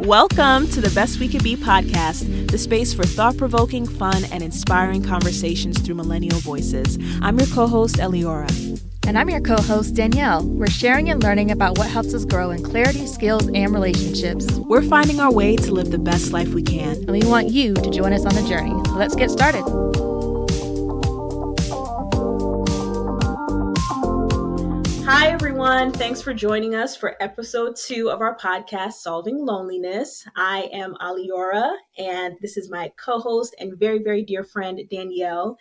Welcome to the Best We Could Be podcast, the space for thought-provoking, fun, and inspiring conversations through millennial voices. I'm your co-host, Eliora. And I'm your co-host, Danielle. We're sharing and learning about what helps us grow in clarity, skills, and relationships. We're finding our way to live the best life we can. And we want you to join us on the journey. Let's get started. Hi, everyone. Thanks for joining us for episode 2 of our podcast, Solving Loneliness. I am Eliora, and this is my co-host and very, very dear friend, Danielle.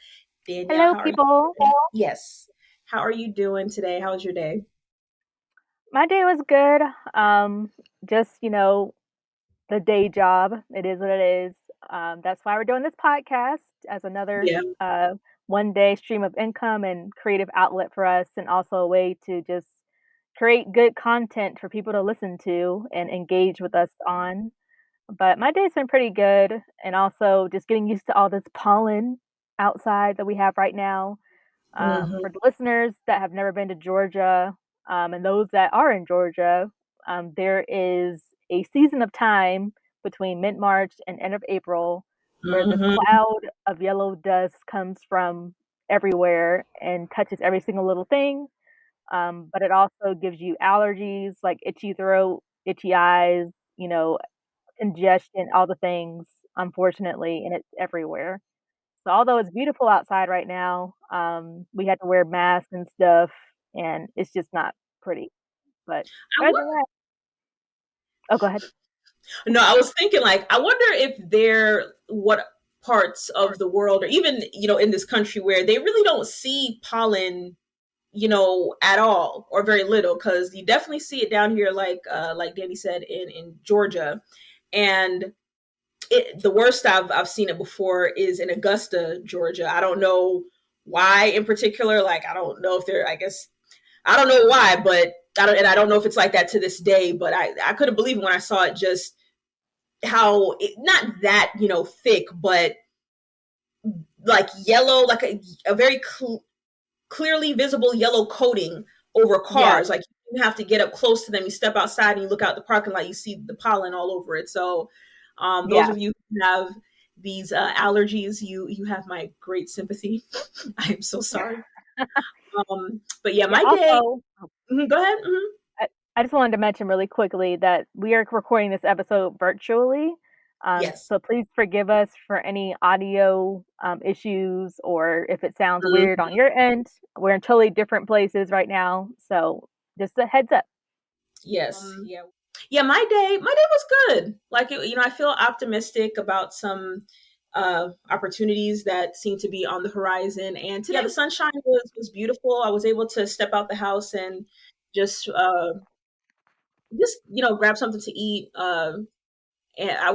Hello, people. Yes. How are you doing today? How was your day? My day was good. Just, the day job. It is what it is. That's why we're doing this podcast as another one-day stream of income and creative outlet for us, and also a way to just create good content for people to listen to and engage with us on. But my day's been pretty good, and also just getting used to all this pollen outside that we have right now. For the listeners that have never been to Georgia, and those that are in Georgia, there is a season of time between mid-March and end of April where this cloud of yellow dust comes from everywhere and touches every single little thing. But it also gives you allergies like itchy throat, itchy eyes, congestion, all the things, unfortunately, and it's everywhere. So although it's beautiful outside right now, we had to wear masks and stuff, and it's just not pretty. But other than that, go ahead. No, I was thinking, I wonder if what parts of the world, or even, in this country, where they really don't see pollen, at all, or very little, because you definitely see it down here, like Danny said, in Georgia. And the worst I've seen it before is in Augusta, Georgia. I don't know why in particular. I don't know if I don't know why, but I don't know if it's like that to this day, but I couldn't believe it when I saw it, just how not that, thick, but like yellow, like a very clearly visible yellow coating over cars. Yeah. Like you have to get up close to them. You step outside and you look out the parking lot, you see the pollen all over it. So those of you who have these allergies, you have my great sympathy. I am so sorry. But yeah, my day. Go ahead. I just wanted to mention really quickly that we are recording this episode virtually. Yes. So please forgive us for any audio issues, or if it sounds weird on your end. We're in totally different places right now. So just a heads up. Yes. Yeah, my day was good. I feel optimistic about some opportunities that seem to be on the horizon. And today the sunshine was beautiful. I was able to step out the house and just grab something to eat. And I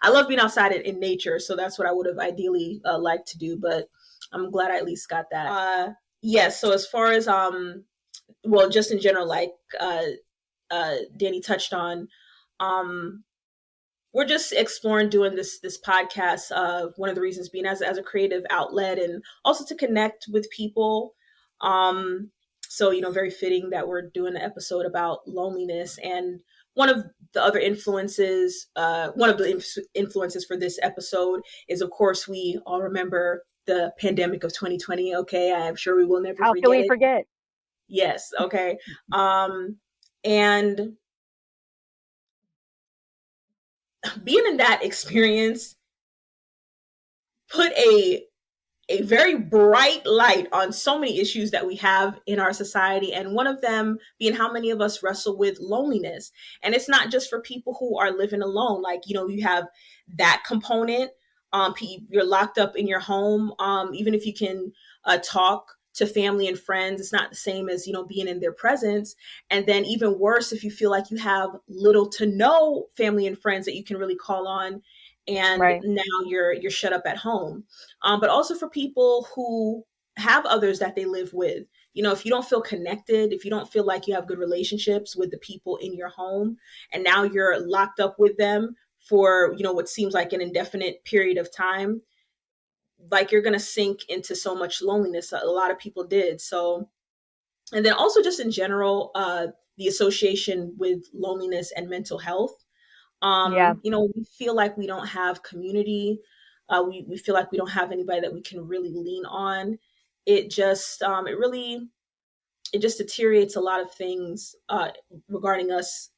love being outside in nature. So that's what I would have ideally liked to do. But I'm glad I at least got that. So as far as, just in general, Danny touched on, we're just exploring doing this podcast. One of the reasons being as a creative outlet, and also to connect with people. So, very fitting that we're doing an episode about loneliness. And one of the influences for this episode is, of course, we all remember the pandemic of 2020. Okay. I'm sure we will never forget. How can we forget? Yes. Okay. And being in that experience put a very bright light on so many issues that we have in our society. And one of them being how many of us wrestle with loneliness. And it's not just for people who are living alone. You have that component. You're locked up in your home. Even if you can talk to family and friends, it's not the same as, being in their presence. And then even worse, if you feel like you have little to no family and friends that you can really call on, and now you're shut up at home. But also for people who have others that they live with, if you don't feel connected, if you don't feel like you have good relationships with the people in your home, and now you're locked up with them for, what seems like an indefinite period of time, you're going to sink into so much loneliness. A lot of people did. So, and then also just in general, the association with loneliness and mental health. Yeah. We feel like we don't have community. We feel like we don't have anybody that we can really lean on. It just it just deteriorates a lot of things regarding us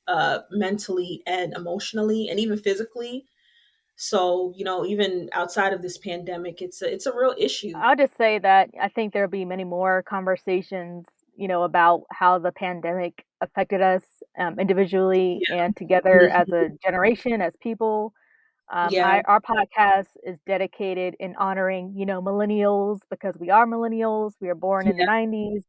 mentally and emotionally and even physically. So, even outside of this pandemic, it's a real issue. I'll just say that I think there'll be many more conversations, about how the pandemic affected us, individually and together as Mhm. a generation, as people. Yeah, Our podcast is dedicated in honoring, millennials because we are millennials. We were born in the yeah, 90s.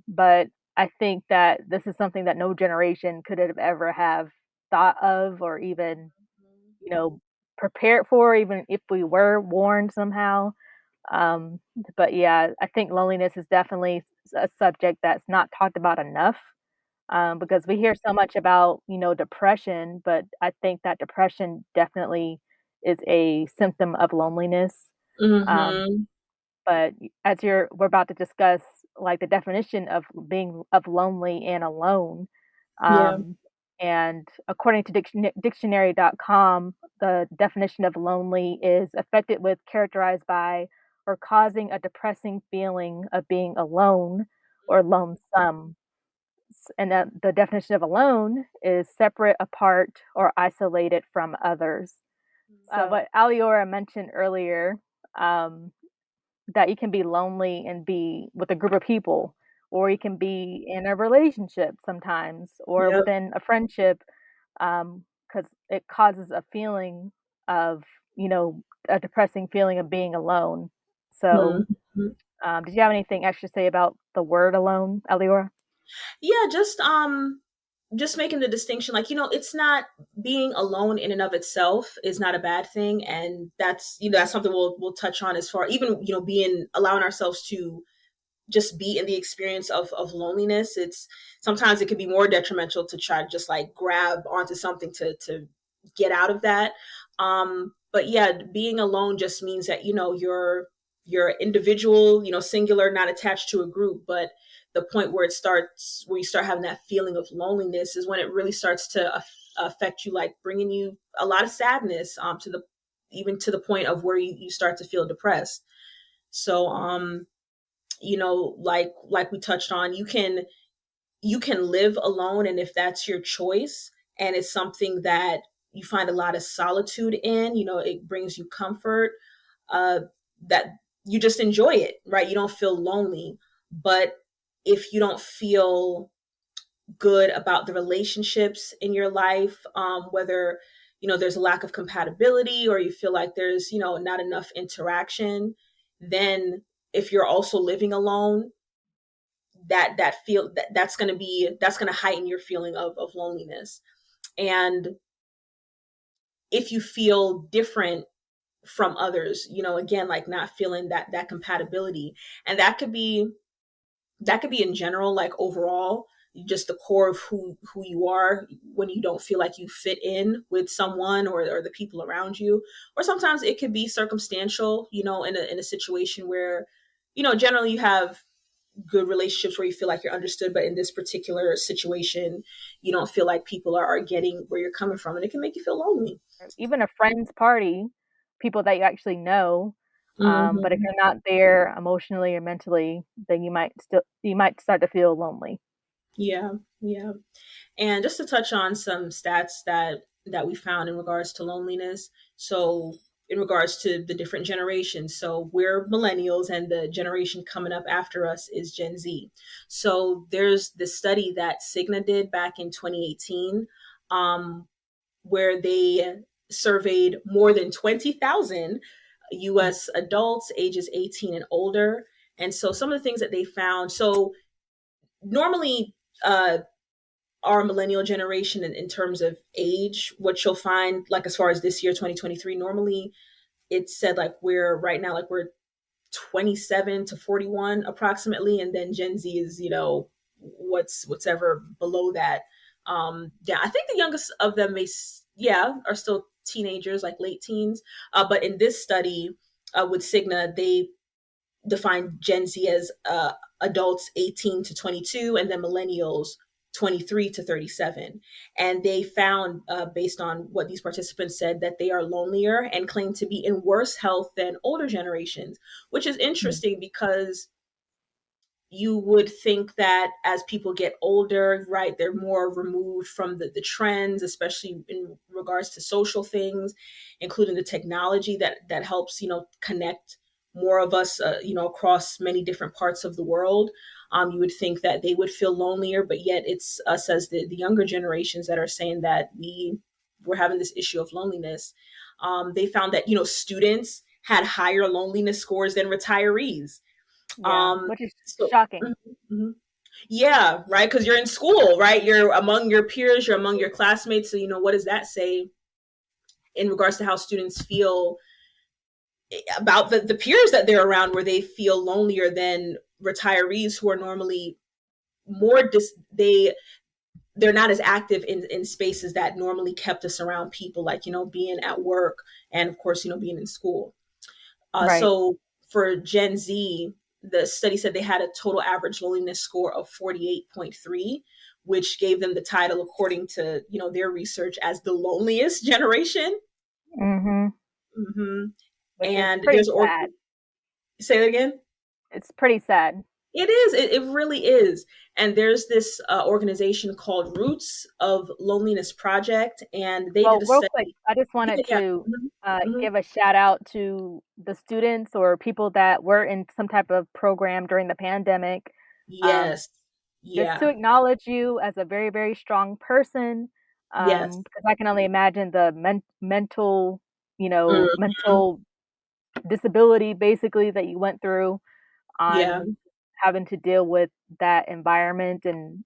But I think that this is something that no generation could have ever have thought of or even, you know, prepared for, even if we were warned somehow. Um, but yeah, I think loneliness is definitely a subject that's not talked about enough, because we hear so much about, depression, but I think that depression definitely is a symptom of loneliness. Um, hmm, but as we're about to discuss, like the definition of being of lonely and alone. yeah, Um, and according to dictionary.com, the definition of lonely is affected with, characterized by, or causing a depressing feeling of being alone or lonesome. And that the definition of alone is separate, apart, or isolated from others. What Aliora mentioned earlier, um, that you can be lonely and be with a group of people, or you can be in a relationship sometimes, or yep, within a friendship, because it causes a feeling of, a depressing feeling of being alone. So, mhm. did you have anything extra to say about the word alone, Eliora? Yeah, just making the distinction, like, it's not being alone in and of itself is not a bad thing, and that's something we'll touch on, as far even being allowing ourselves to just be in the experience of loneliness. It's sometimes it can be more detrimental to try to just like grab onto something to get out of that. But yeah, being alone just means that you're individual, singular, not attached to a group. But the point where you start having that feeling of loneliness is when it really starts to affect you, like bringing you a lot of sadness, to the even to the point of where you start to feel depressed. So like we touched on, you can live alone, and if that's your choice and it's something that you find a lot of solitude in, it brings you comfort, uh that you just enjoy it, right? You don't feel lonely. But if you don't feel good about the relationships in your life, whether there's a lack of compatibility, or you feel like there's not enough interaction, then if you're also living alone, that's going to heighten your feeling of loneliness. And if you feel different from others, again, like not feeling that compatibility, and that could be in general, like overall, just the core of who you are, when you don't feel like you fit in with someone, or the people around you. Or sometimes it could be circumstantial, in a situation where generally you have good relationships where you feel like you're understood, but in this particular situation you don't feel like people are getting where you're coming from, and it can make you feel lonely. Even a friend's party, people that you actually know. But if Hmm. you're not there emotionally or mentally, then you might start to feel lonely. Yeah, yeah. And just to touch on some stats that we found in regards to loneliness. So in regards to the different generations, so we're millennials, and the generation coming up after us is Gen Z. So there's this study that Cigna did back in 2018, um, where they surveyed more than 20,000 US adults ages 18 and older. And so some of the things that they found, so normally, uh, our millennial generation, in terms of age, what you'll find, like as far as this year 2023, normally it's said like we're right now, like we're 27 to 41 approximately, and then Gen Z is what's ever below that. Yeah, I think the youngest of them are still teenagers, like late teens. But in this study, with Cigna, they defined Gen Z as adults 18 to 22, and then millennials 23 to 37. And they found, based on what these participants said, that they are lonelier and claim to be in worse health than older generations, which is Mm. interesting because you would think that as people get older, right, they're more removed from the trends, especially in regards to social things, including the technology that helps, connect more of us, across many different parts of the world. You would think that they would feel lonelier, but yet it's us as the younger generations that are saying that we're having this issue of loneliness. They found that, students had higher loneliness scores than retirees. Yeah, um, which is so, shocking. mhm, mhm. Yeah, right. Because you're in school, right? You're among your peers, you're among your classmates. So, what does that say in regards to how students feel about the peers that they're around, where they feel lonelier than retirees who are normally more they're not as active in spaces that normally kept us around people, like, being at work and, of course, being in school. Right. So for Gen Z, the study said they had a total average loneliness score of 48.3, which gave them the title, according to, their research, as the loneliest generation. Mhm. Hmm. Which is And pretty there's sad. say it again. It's pretty sad. It is. It really is. And there's this organization called Roots of Loneliness Project, and they did Well, a real quick, study. I just Yeah, wanted yeah. to Hmm. give a shout out to the students or people that were in some type of program during the pandemic. Um, Yes. just to Yeah. acknowledge you as a very, very strong person, Yes. because I can only imagine the mental, Hmm. mental disability basically that you went through Yeah. on having to deal with that environment and,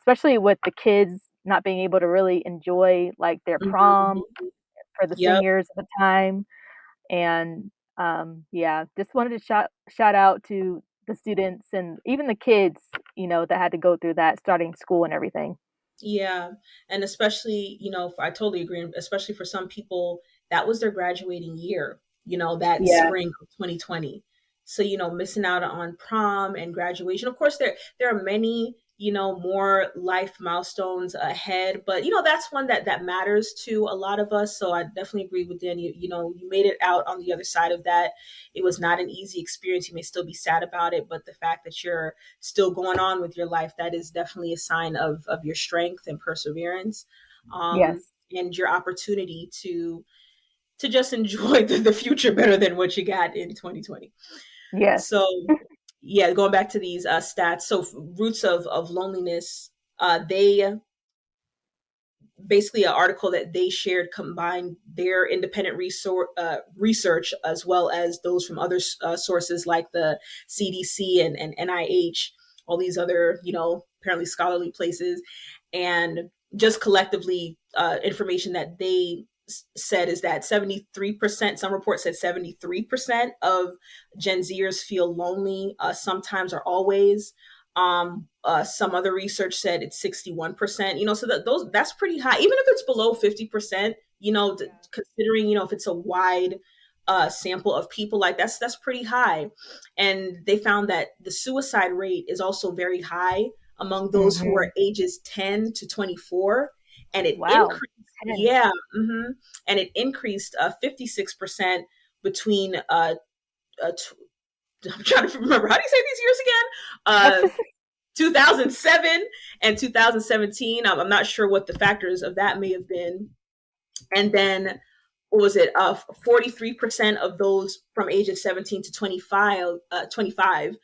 especially with the kids not being able to really enjoy like their prom Hmm. for the Yep. seniors at the time. And yeah, just wanted to shout out to the students and even the kids, that had to go through that starting school and everything. Yeah. And especially, I totally agree. Especially for some people, that was their graduating year, that Yeah. spring of 2020. So, missing out on prom and graduation. Of course, there are many, more life milestones ahead, but that's one that matters to a lot of us. So I definitely agree with Dan. You made it out on the other side of that. It was not an easy experience. You may still be sad about it, but the fact that you're still going on with your life, that is definitely a sign of your strength and perseverance, Yes. and your opportunity to just enjoy the future better than what you got in 2020. Yes. So yeah, going back to these stats. So Roots of Loneliness, they basically, an article that they shared combined their independent research, as well as those from other sources like the CDC and NIH, all these other, apparently scholarly places, and just collectively, information that they said is that 73%, some reports said 73% of Gen Zers feel lonely, sometimes or always. Some other research said it's 61%. So that's pretty high, even if it's below 50%. Considering, if it's a wide sample of people, like that's pretty high. And they found that the suicide rate is also very high among those who Hmm. are ages 10 to 24, and it Wow. increased. 10. Yeah, and it increased 56% between I'm trying to remember, how do you say these years again? 2007 and 2017. I'm not sure what the factors of that may have been. And then what was it? 43% of those from ages 17 to 25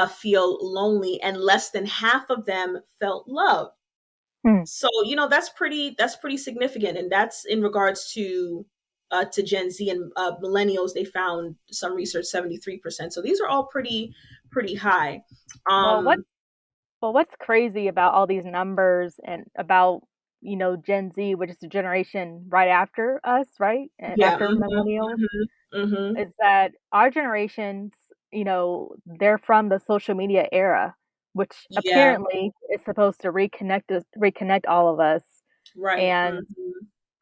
feel lonely, and less than half of them felt love. Hmm. So that's pretty significant, and that's in regards to Gen Z and millennials. They found some research 73%. So these are all pretty high. Well, Um, what's crazy about all these numbers and about, Gen Z, which is the generation right after us, right? And yeah. after millennials, Hmm. is that our generations, they're from the social media era, which Yeah. apparently is supposed to reconnect all of us. Right. And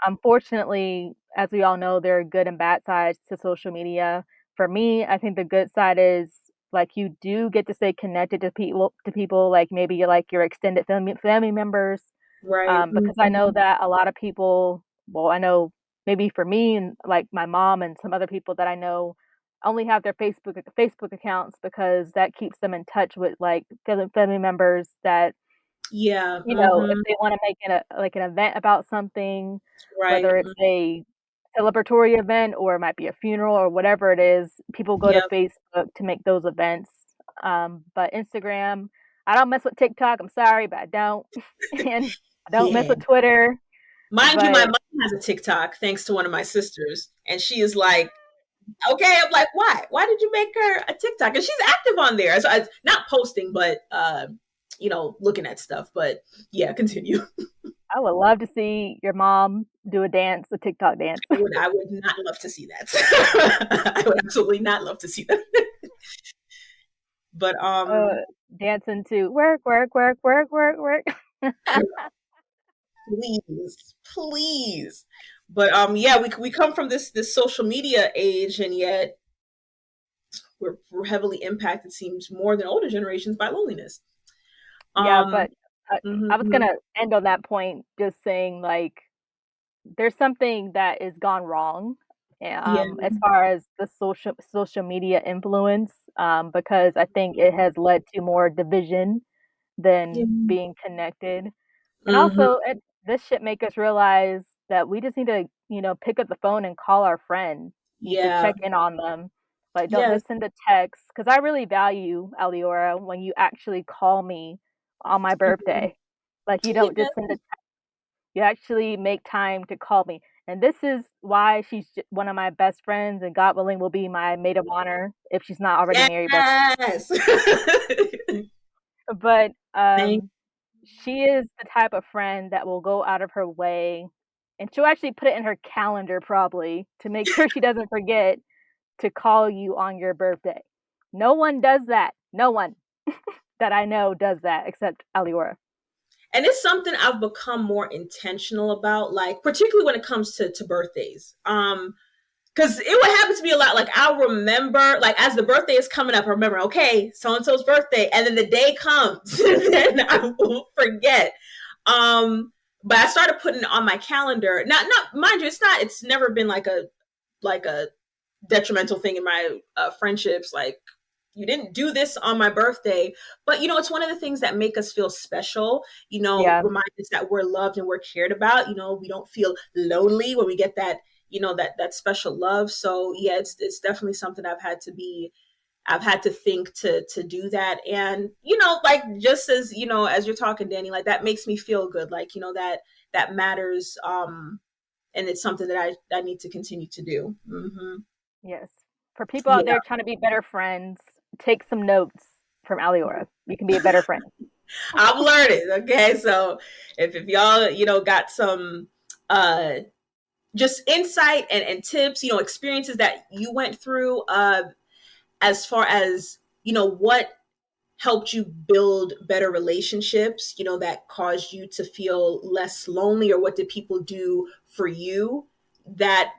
unfortunately, as we all know, there are good and bad sides to social media. For me, I think the good side is like you do get to stay connected to people like maybe like your extended family members. Right. Because I know that a lot of people, well, I know maybe for me and like my mom and some other people that I know only have their Facebook accounts because that keeps them in touch with like family members that, Yeah. you know, if they want to make like an event about something, Right. whether it's a celebratory event or it might be a funeral or whatever it is, people go to Yep. Facebook to make those events. But Instagram, I don't mess with TikTok. I'm sorry, but I don't, and I don't mess Yeah. with Twitter. Mind you, my But mom has a TikTok thanks to one of my sisters, and she is like, okay, I'm like, why? Why did you make her a TikTok? And she's active on there. So I, not posting, but looking at stuff. But yeah, continue. I would love to see your mom do a TikTok dance. I would not love to see that. I would absolutely not love to see that. But Dancing to work, work, work, work, work, work. please, please. But yeah, we come from this social media age, and yet we're heavily impacted, seems more than older generations, by loneliness. Yeah, Um, but I was mhm. gonna end on that point, just saying like there's something that is gone wrong, Yeah. as far as the social media influence, because I think it has led to more division Yeah. than being connected. And Hmm. also, this should make us realize that we just need to, pick up the phone and call our friend. Need to Yeah. check in on them. Like, don't Yes. just send a text. Because I really value, Aliora, when you actually call me on my Mhm. birthday. Like, you don't Yeah. just send a text. You actually make time to call me. And this is why she's one of my best friends, and God willing, will be my maid of honor if she's not already married. Yes. But Thank. she is the type of friend that will go out of her way, and she'll actually put it in her calendar probably to make sure she doesn't forget to call you on your birthday. No one does that. No one that I know does that except Aliora. And it's something I've become more intentional about, like particularly when it comes to birthdays. Because it would happen to me a lot. Like I'll remember, like as the birthday is coming up, I remember, okay, so and so's birthday, and then the day comes, and then I will forget. But I started putting it on my calendar. Not mind you, it's not. It's never been like a detrimental thing in my friendships. Like you didn't do this on my birthday, but it's one of the things that make us feel special, Yeah, remind us that we're loved and we're cared about. We don't feel lonely when we get that, that special love. So yeah, it's definitely something I've had to think to do that. And like just as you're talking, Danny, like that makes me feel good, like that matters. And it's something that I need to continue to do. yes. For people out Yeah. there trying to be better friends, take some notes from Aliora. You can be a better friend. I'm learning. Okay. So if y'all, got some just insight and tips, experiences that you went through, as far as, what helped you build better relationships, that caused you to feel less lonely, or what did people do for you that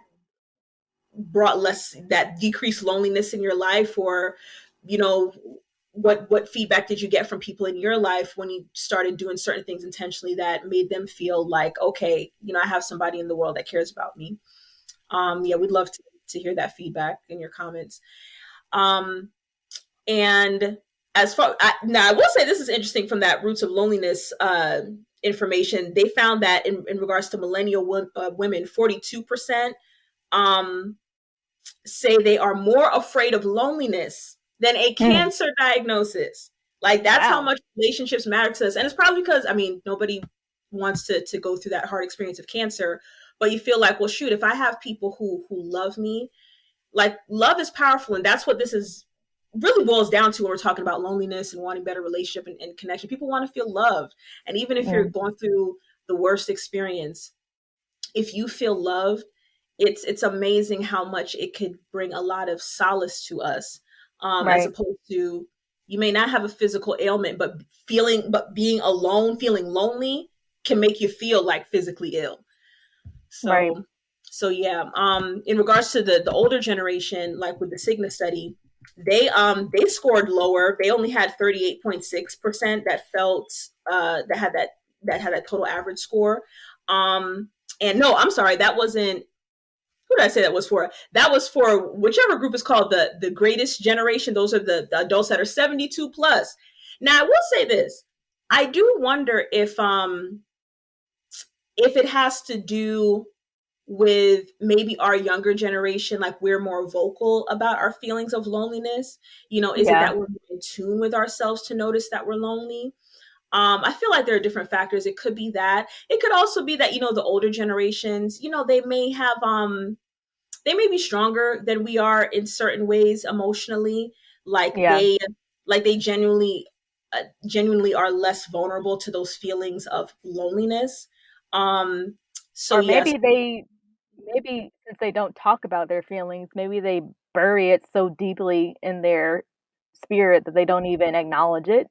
brought less, that decreased loneliness in your life, or you know what feedback did you get from people in your life when you started doing certain things intentionally that made them feel like, okay, I have somebody in the world that cares about me. Yeah, we'd love to hear that feedback in your comments. And as far now, I will say this is interesting. From that roots of loneliness information, they found that in regards to millennial women, 42% um say they are more afraid of loneliness than a Mm, cancer diagnosis. Like that's how wow. much relationships matter to us. And it's probably because, I mean, nobody wants to go through that hard experience of cancer, but you feel like, well, shoot, if I have people who love me, like love is powerful. And that's what this is really boils down to when we're talking about loneliness and wanting better relationship and connection. People want to feel loved. And even if you're Mm, going through the worst experience, if you feel loved, it's amazing how much it could bring a lot of solace to us, as right, opposed to, you may not have a physical ailment, but being alone, feeling lonely, can make you feel like physically ill. right. So yeah, in regards to the older generation, like with the Cigna study, they scored lower. They only had 38.6% that felt that had that total average score. And no, I'm sorry, that wasn't who did I say that was for? That was for whichever group is called the greatest generation. Those are the adults that are 72 plus. Now I will say this. I do wonder if it has to do with maybe our younger generation, like we're more vocal about our feelings of loneliness. Is it Yeah. that we're in tune with ourselves to notice that we're lonely? I feel like there are different factors. It could be that. It could also be that, the older generations, they may be stronger than we are in certain ways emotionally. Like Yeah. they genuinely are less vulnerable to those feelings of loneliness. Um, so Or yes, maybe since they don't talk about their feelings, maybe they bury it so deeply in their spirit that they don't even acknowledge it.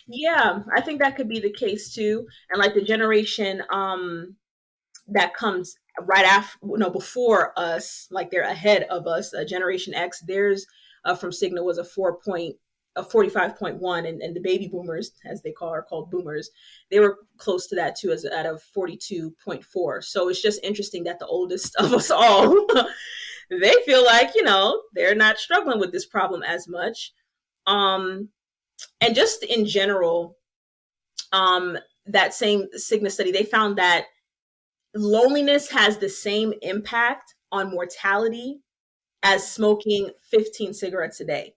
yeah, I think that could be the case too. And like the generation that comes right after, before us, like they're ahead of us, Generation X, theirs from Cigna was a 45.1, and the baby boomers, as they are called boomers, they were close to that too, as at a 42.4. So it's just interesting that the oldest of us all, they feel like, they're not struggling with this problem as much. Um, and just in general, um, that same Cigna study, they found that loneliness has the same impact on mortality as smoking 15 cigarettes a day.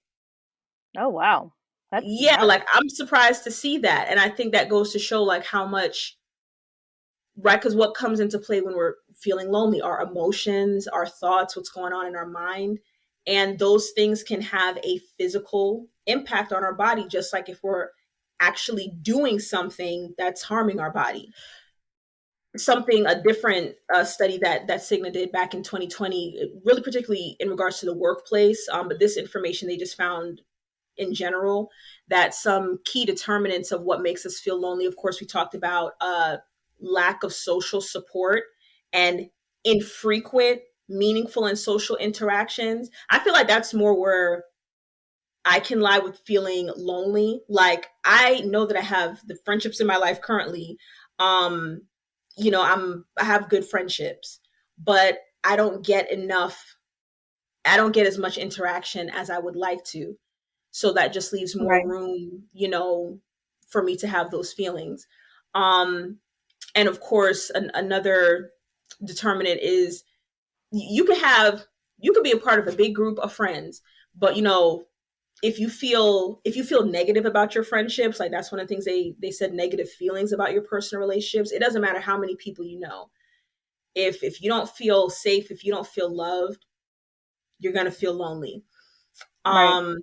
Oh, wow. That's Yeah, nuts. like I'm surprised to see that. And I think that goes to show like how much, right? Because what comes into play when we're feeling lonely, our emotions, our thoughts, what's going on in our mind. And those things can have a physical impact on our body, just like if we're actually doing something that's harming our body. A different study that Cigna did back in 2020, really particularly in regards to the workplace, but this information they just found in general, that some key determinants of what makes us feel lonely. Of course, we talked about lack of social support and infrequent, meaningful, and social interactions. I feel like that's more where I can lie with feeling lonely. Like I know that I have the friendships in my life currently. Um, I have good friendships, but I don't get as much interaction as I would like to. So that just leaves more Right. room, for me to have those feelings. Um, and of course, another determinant is you you could be a part of a big group of friends, but if you feel negative about your friendships, like that's one of the things they said, negative feelings about your personal relationships. It doesn't matter how many people you know. If you don't feel safe, if you don't feel loved, you're gonna feel lonely. Right. Um,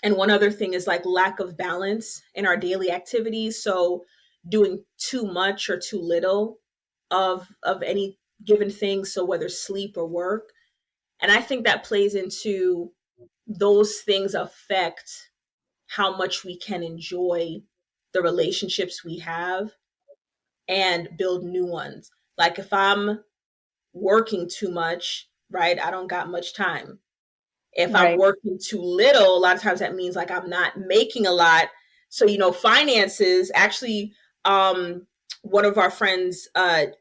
and one other thing is like lack of balance in our daily activities. So doing too much or too little of any given thing. So whether sleep or work, and I think that plays into those things affect how much we can enjoy the relationships we have and build new ones. Like if I'm working too much, right, I don't got much time. If I'm Right. working too little, a lot of times that means like I'm not making a lot. So, finances actually, one of our friends,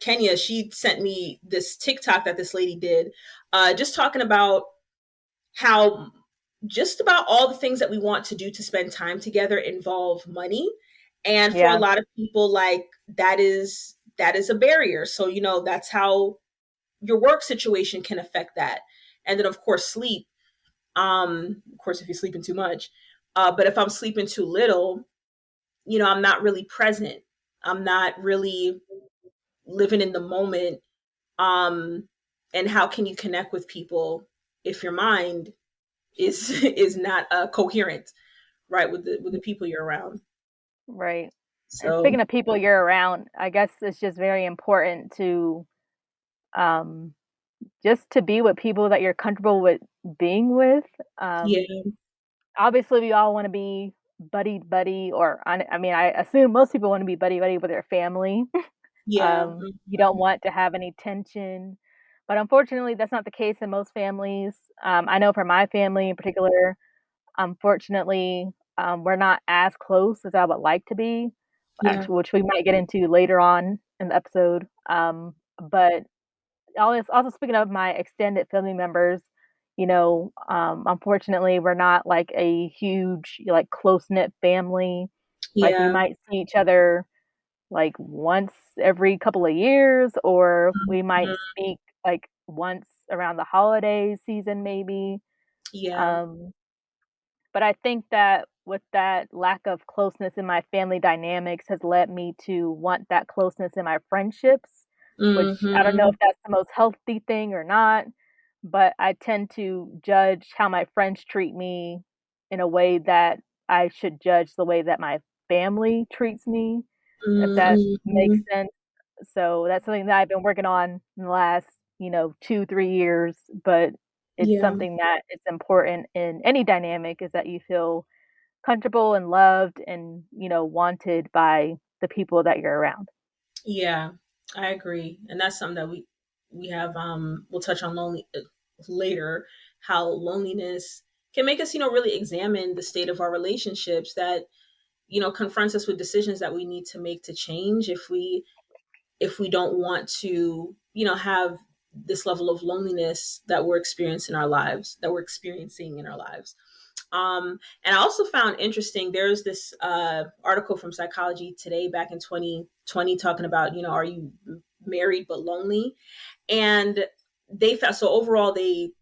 Kenya, she sent me this TikTok that this lady did, just talking about how just about all the things that we want to do to spend time together involve money. And for a Yeah. lot of people, like that is a barrier. So, that's how your work situation can affect that. And then of course sleep. Of course if you're sleeping too much. But if I'm sleeping too little, I'm not really present. I'm not really living in the moment. Um, and how can you connect with people if your mind is is not coherent, right, with the people you're around. Right. And So speaking of people you're around, I guess it's just very important to um just to be with people that you're comfortable with being with. Um yeah, Obviously we all want to be buddy buddy, or I mean I assume most people want to be buddy buddy with their family. yeah, You don't want to have any tension, but unfortunately that's not the case in most families. I know for my family in particular, Unfortunately, we're not as close as I would like to be, Yeah. which we might get into later on in the episode. But also speaking of my extended family members, unfortunately, we're not like a huge, like close knit family. Like we Yeah. might see each other like once every couple of years, or we might Mhm. speak like once around the holiday season, maybe. Yeah. Um, but I think that with that lack of closeness in my family dynamics has led me to want that closeness in my friendships, which I don't know Mhm. if that's the most healthy thing or not, but I tend to judge how my friends treat me in a way that I should judge the way that my family treats me, if that makes Mhm. sense. So that's something that I've been working on in the last, 2, 3 years, but it's Yeah. something that it's important in any dynamic is that you feel comfortable and loved and, wanted by the people that you're around. Yeah. I agree. And that's something that we have we'll touch on later, how loneliness can make us, really examine the state of our relationships, that confronts us with decisions that we need to make to change if we don't want to, have this level of loneliness that we're experiencing in our lives, and I also found interesting, there's this article from Psychology Today back in 2020 talking about, are you married but lonely? And they found, so overall, they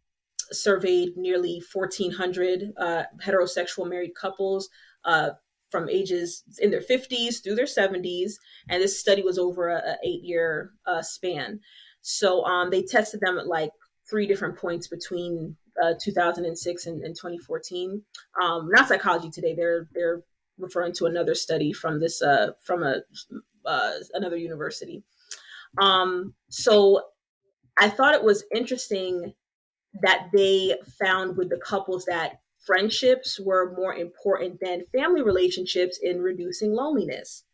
surveyed nearly 1,400 heterosexual married couples uh, from ages in their 50s through their 70s. And this study was over a 8-year span. So they tested them at like 3 different points between 2006 and 2014. Not Psychology Today. They're referring to another study from this from a another university. So I thought it was interesting that they found with the couples that friendships were more important than family relationships in reducing loneliness.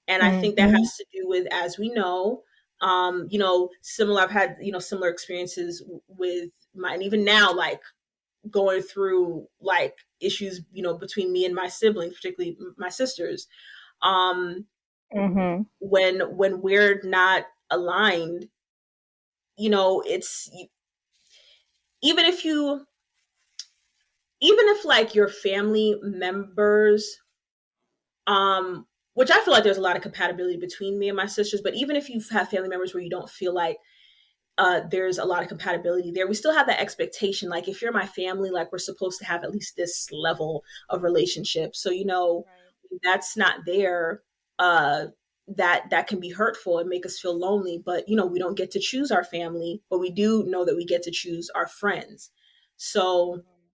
And I think that Mhm. has to do with, as we know, similar, I've had, similar experiences with my, and even now, like going through like issues, between me and my siblings, particularly my sisters. Um, Mhm. when we're not aligned, it's, even if you even if like your family members, um which I feel like there's a lot of compatibility between me and my sisters, but even if you have family members where you don't feel like there's a lot of compatibility there, we still have that expectation, like if you're my family, like we're supposed to have at least this level of relationship. So Right. that's not there, uh that can be hurtful and make us feel lonely. But we don't get to choose our family, but we do know that we get to choose our friends. So Mhm.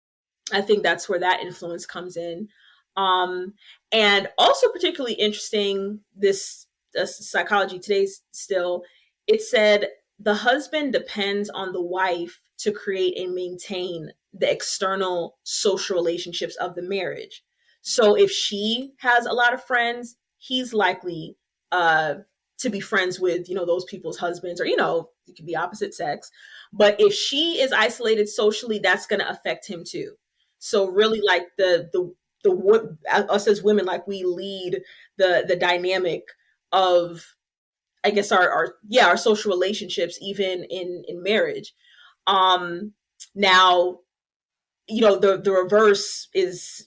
I think that's where that influence comes in. Um, and also particularly interesting, this Psychology Today still, it said the husband depends on the wife to create and maintain the external social relationships of the marriage. So Mhm. if she has a lot of friends, he's likely uh, to be friends with, those people's husbands, or, it could be opposite sex. But if she is isolated socially, that's going to affect him too. So really, like us as women, like we lead the dynamic of, I guess, our social relationships, even in marriage. Now, the reverse is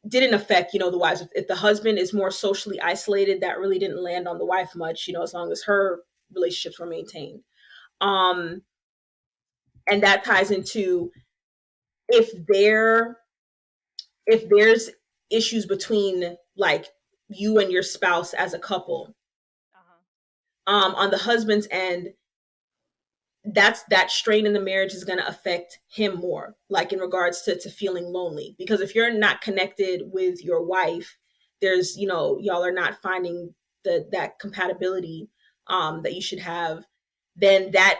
didn't affect, the wives. If the husband is more socially isolated, that really didn't land on the wife much, as long as her relationships were maintained. Um and that ties into, if there if there's issues between like you and your spouse as a couple, Uh-huh. on the husband's end, that strain in the marriage is going to affect him more, like in regards to feeling lonely, because if you're not connected with your wife, there's, y'all are not finding that compatibility that you should have, then that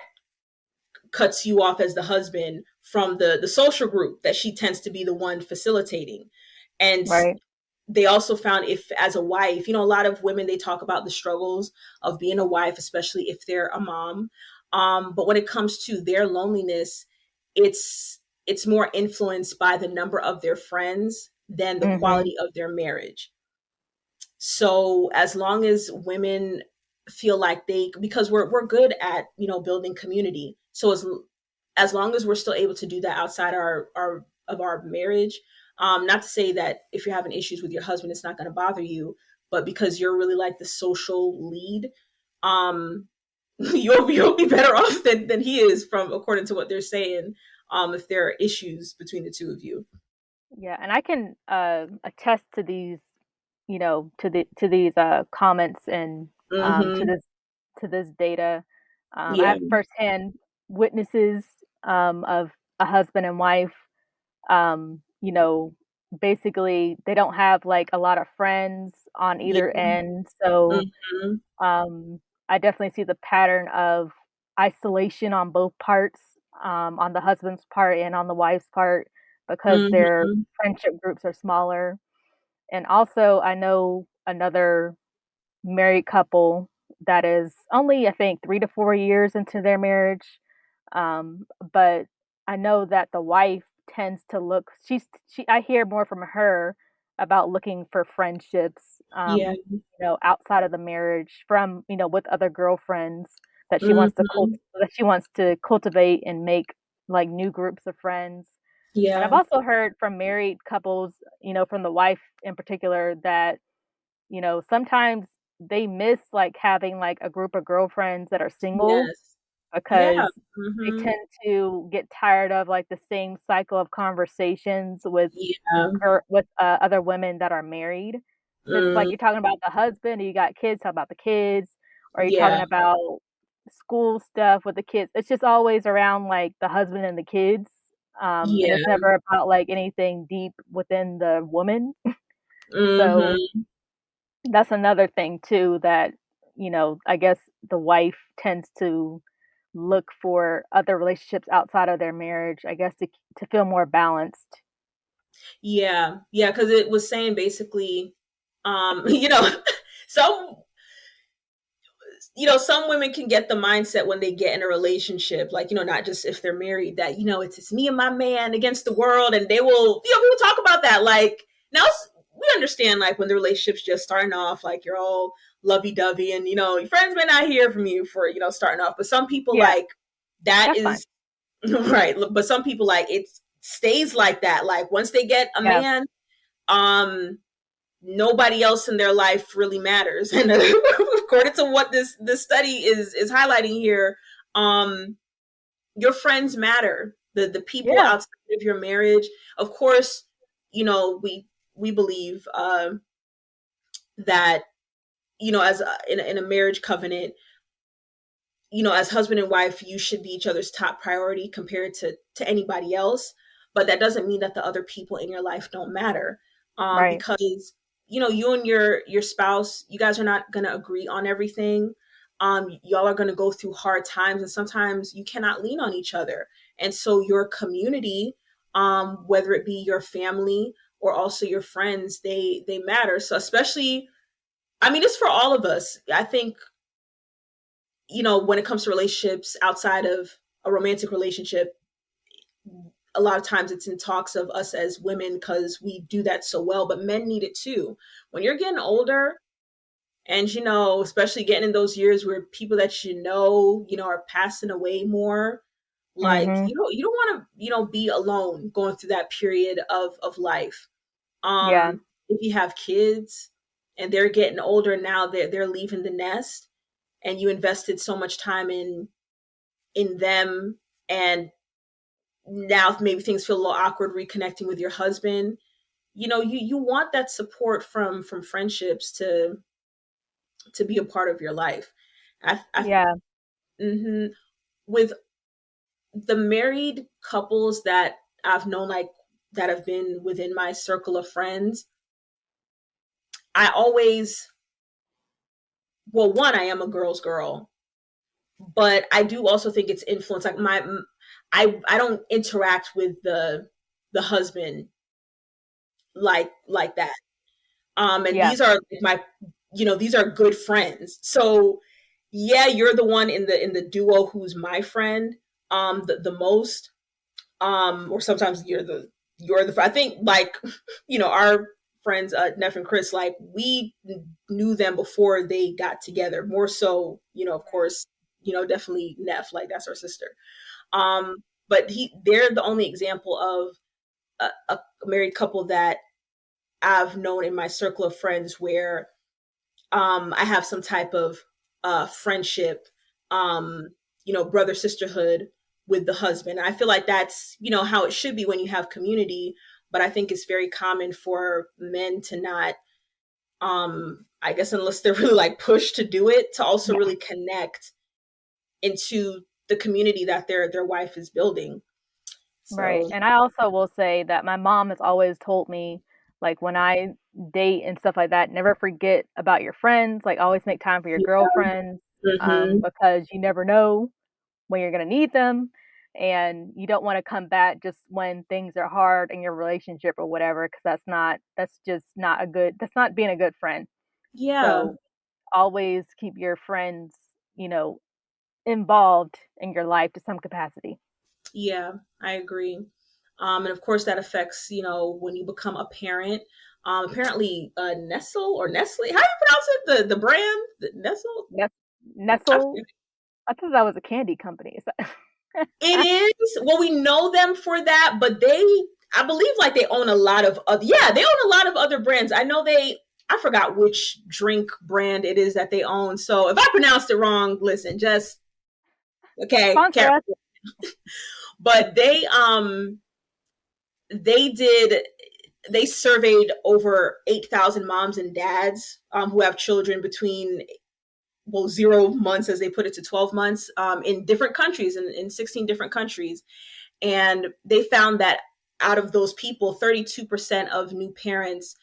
cuts you off as the husband from the social group that she tends to be the one facilitating. And Right. they also found, if as a wife, a lot of women, they talk about the struggles of being a wife, especially if they're a mom. But when it comes to their loneliness, it's it's more influenced by the number of their friends than the Mhm. quality of their marriage. So as long as women feel like because we're good at, building community. So as long as we're still able to do that outside our of our marriage, not to say that if you're having issues with your husband, it's not going to bother you, but because you're really like the social lead, um, you'll be better off than he is, from according to what they're saying. If there are issues between the two of you. Yeah, and I can attest to these, to these comments and Mm-hmm. to this data. I Yeah. have firsthand witnesses of a husband and wife. You know, basically they don't have like a lot of friends on either Yeah. end, so Mm-hmm. um, I definitely see the pattern of isolation on both parts, on the husband's part and on the wife's part, because their Mm-hmm. friendship groups are smaller. And also, I know another married couple that is only, I think, 3 to 4 years into their marriage. Um, but I know that the wife tends to look. I hear more from her about looking for friendships, Yeah. outside of the marriage, from with other girlfriends that Mm-hmm. that she wants to cultivate and make like new groups of friends. And I've Yeah. also heard from married couples, from the wife in particular, that sometimes they miss, like, having, like, a group of girlfriends that are single, Yes. Yeah. because they Mm-hmm. tend to get tired of, like, the same cycle of conversations with Yeah. other women that are married. Because it's like Mm, you're talking about the husband, and you got kids, talk about the kids, or you're yeah. talking about school stuff with the kids. It's just always around, like, the husband and the kids, and it's Yeah. never about, like, anything deep within the woman. So Mm-hmm. that's another thing too, that, I guess the wife tends to look for other relationships outside of their marriage, I guess, to feel more balanced. Yeah. Yeah. Because it was saying basically, some some women can get the mindset when they get in a relationship, like, not just if they're married, that, it's me and my man against the world. And they will, we will talk about that. Like, now we understand, like, when the relationship's just starting off, like, you're all lovey dovey, and, your friends may not hear from you for, starting off. But some people, Yeah, like, that that's fine. is right. But some people, like, it stays like that. Like, once they get a Yeah, man, um, nobody else in their life really matters. And according to what this study is highlighting here, um, your friends matter. The people yeah, outside of your marriage, of course, we believe that, as in a marriage covenant, as husband and wife, you should be each other's top priority compared to anybody else. But that doesn't mean that the other people in your life don't matter. right. Because, you and your spouse, you guys are not going to agree on everything. Y'all are going to go through hard times, and sometimes you cannot lean on each other. And so your community, whether it be your family or also your friends, they matter. So especially, I mean, it's for all of us. I think, when it comes to relationships outside of a romantic relationship, a lot of times it's in talks of us as women because we do that so well, but men need it too. When you're getting older, and, especially getting in those years where people that are passing away more, like, Mhm. you don't want to, be alone going through that period of life. Yeah, If you have kids and they're getting older now, they're leaving the nest, and you invested so much time in them, and now maybe things feel a little awkward reconnecting with your husband. You want that support from friendships to be a part of your life. I yeah, hmm With the married couples that I've known, like, that have been within my circle of friends, I always, well, one, I am a girl's girl, but I do also think it's influence. Like, I don't interact with the husband like that. And yeah, these are my, these are good friends. So yeah, you're the one in the duo who's my friend, the most. or sometimes I think like, our friends, Neff and Chris, like we knew them before they got together, more so, of course, definitely Neff, like that's our sister. But they're the only example of a married couple that I've known in my circle of friends where I have some type of friendship, brother sisterhood with the husband. I feel like that's, how it should be when you have community. But I think it's very common for men to not, I guess, unless they're really like pushed to do it, to also really connect into the community that their wife is building. So. Right. And I also will say that my mom has always told me, like when I date and stuff like that, never forget about your friends. Like always make time for your girlfriends, because you never know when you're going to need them. And you don't want to come back just when things are hard in your relationship or whatever, because that's not being a good friend. Yeah. So always keep your friends, involved in your life to some capacity. Yeah, I agree. And of course that affects, when you become a parent. Apparently Nestle or Nestle, how do you pronounce it? The brand? Nestle? Nestle? I thought that was a candy company. It is. Well, we know them for that, but I believe like they own a lot of they own a lot of other brands. I know I forgot which drink brand it is that they own. So if I pronounced it wrong, listen, just okay. But they surveyed over 8,000 moms and dads who have children between 0 months, as they put it, to 12 months in different countries, in 16 different countries. And they found that out of those people, 32% of new parents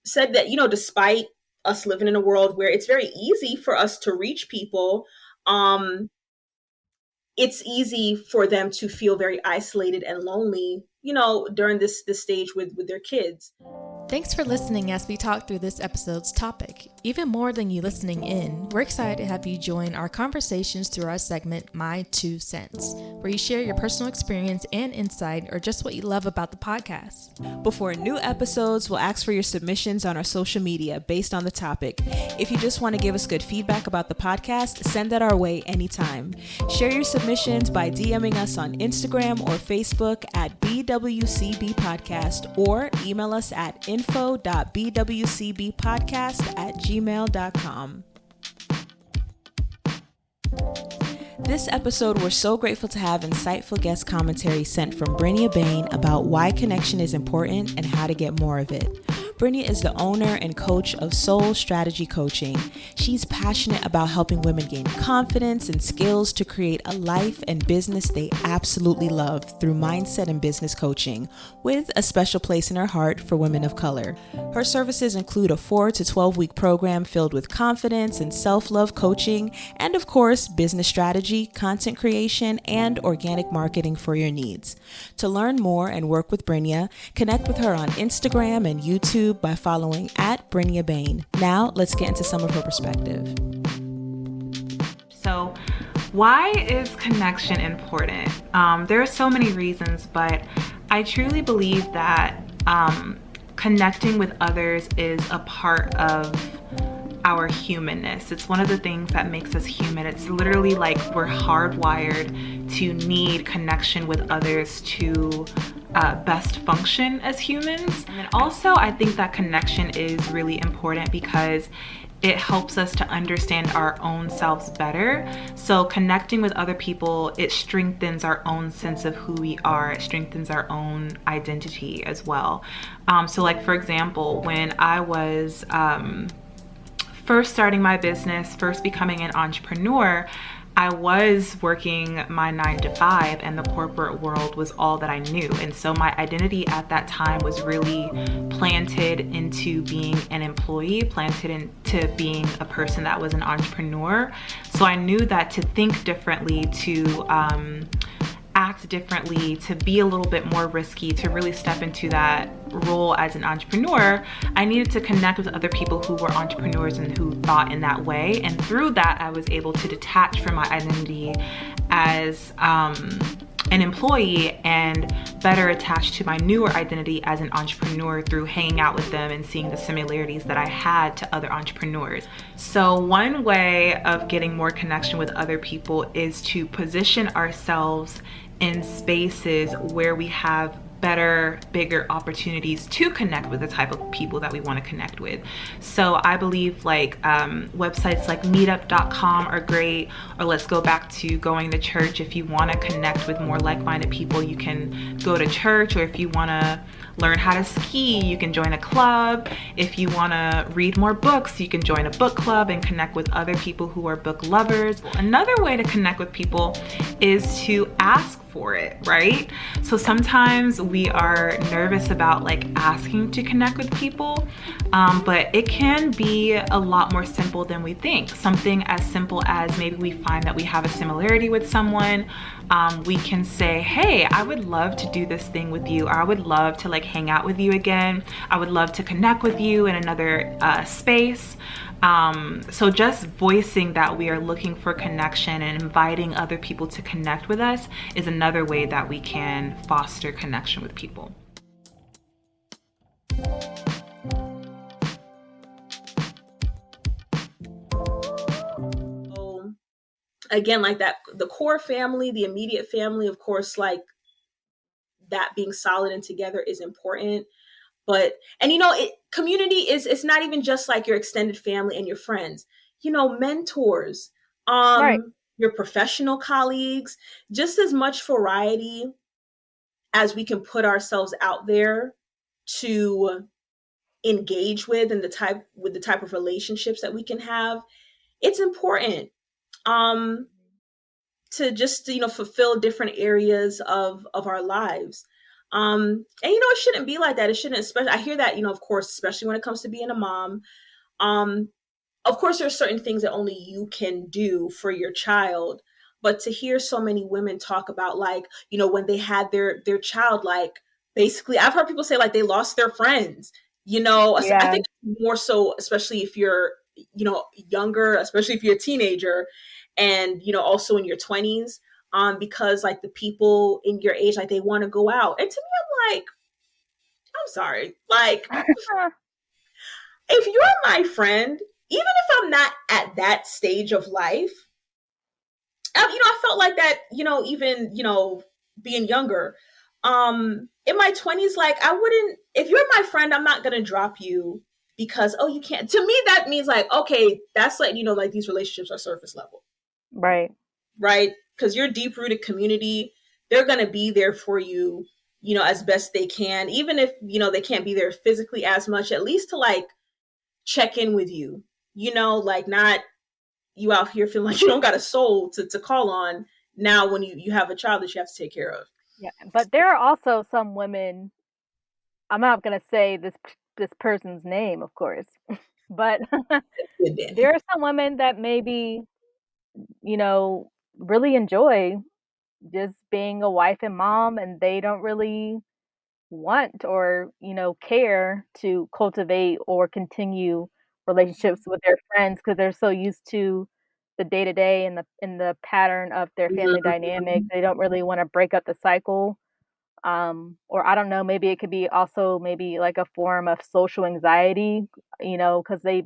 said that, despite us living in a world where it's very easy for us to reach people, it's easy for them to feel very isolated and lonely, during this stage with their kids. Thanks for listening as we talk through this episode's topic. Even more than you listening in, we're excited to have you join our conversations through our segment, My 2 Cents, where you share your personal experience and insight or just what you love about the podcast. Before new episodes, we'll ask for your submissions on our social media based on the topic. If you just want to give us good feedback about the podcast, send that our way anytime. Share your submissions by DMing us on Instagram or Facebook at BWCB Podcast, or email us at info.bwcbpodcast@gmail.com. This episode, we're so grateful to have insightful guest commentary sent from Brinya Bain about why connection is important and how to get more of it. Brinya is the owner and coach of Soul Strategy Coaching. She's passionate about helping women gain confidence and skills to create a life and business they absolutely love through mindset and business coaching, with a special place in her heart for women of color. Her services include a 4 to 12-week program filled with confidence and self-love coaching, and of course, business strategy, content creation, and organic marketing for your needs. To learn more and work with Brinya, connect with her on Instagram and YouTube by following at Brinya Bain. Now, let's get into some of her perspective. So, why is connection important? There are so many reasons, but I truly believe that connecting with others is a part of our humanness. It's one of the things that makes us human. It's literally like we're hardwired to need connection with others to best function as humans. And also, I think that connection is really important because it helps us to understand our own selves better. So connecting with other people, it strengthens our own sense of who we are. It strengthens our own identity as well. So like, for example, when I was first starting my business, first becoming an entrepreneur, I was working my 9 to 5 and the corporate world was all that I knew. And so my identity at that time was really planted into being an employee, planted into being a person that was an entrepreneur. So I knew that to think differently, to act differently, to be a little bit more risky, to really step into that role as an entrepreneur, I needed to connect with other people who were entrepreneurs and who thought in that way. And through that, I was able to detach from my identity as an employee and better attached to my newer identity as an entrepreneur through hanging out with them and seeing the similarities that I had to other entrepreneurs. So one way of getting more connection with other people is to position ourselves in spaces where we have better, bigger opportunities to connect with the type of people that we want to connect with. So I believe like websites like meetup.com are great, or let's go back to going to church. If you want to connect with more like-minded people, you can go to church, or if you want to learn how to ski, you can join a club. If you want to read more books, you can join a book club and connect with other people who are book lovers. Another way to connect with people is to ask for it, right? So sometimes we are nervous about like asking to connect with people, but it can be a lot more simple than we think. Something as simple as maybe we find that we have a similarity with someone. We can say, hey, I would love to do this thing with you, or I would love to like hang out with you again. I would love to connect with you in another space. So just voicing that we are looking for connection and inviting other people to connect with us is another way that we can foster connection with people. So again, like that, the core family, the immediate family, of course, like that being solid and together is important. But, and community is, it's not even just like your extended family and your friends, mentors, Right. your professional colleagues, just as much variety as we can put ourselves out there to engage with, and the type of relationships that we can have. It's important to just fulfill different areas of our lives. And it shouldn't be like that. It shouldn't, especially, I hear that, of course, especially when it comes to being a mom. Of course there's certain things that only you can do for your child, but to hear so many women talk about, like, when they had their child, like, basically I've heard people say like they lost their friends. I Yeah. think more so, especially if you're younger, especially if you're a teenager, and also in your 20s, because like the people in your age, like, they want to go out, and to me I'm like, I'm sorry, like, if you're my friend, even if I'm not at that stage of life, I felt like that, even, being younger, in my 20s, like, I wouldn't, if you're my friend, I'm not going to drop you because, oh, you can't. To me, that means like, okay, that's like, like, these relationships are surface level. Right. Right. Because you're deep rooted community. They're going to be there for you, as best they can, even if, they can't be there physically as much, at least to like check in with you, like, not you out here feeling like you don't got a soul to call on now when you have a child that you have to take care of. Yeah. But there are also some women, I'm not going to say this person's name, of course, but there are some women that maybe, really enjoy just being a wife and mom, and they don't really want or care to cultivate or continue relationships with their friends because they're so used to the day to day and the pattern of their family dynamic. They don't really want to break up the cycle. Or I don't know, maybe it could be also maybe like a form of social anxiety, because they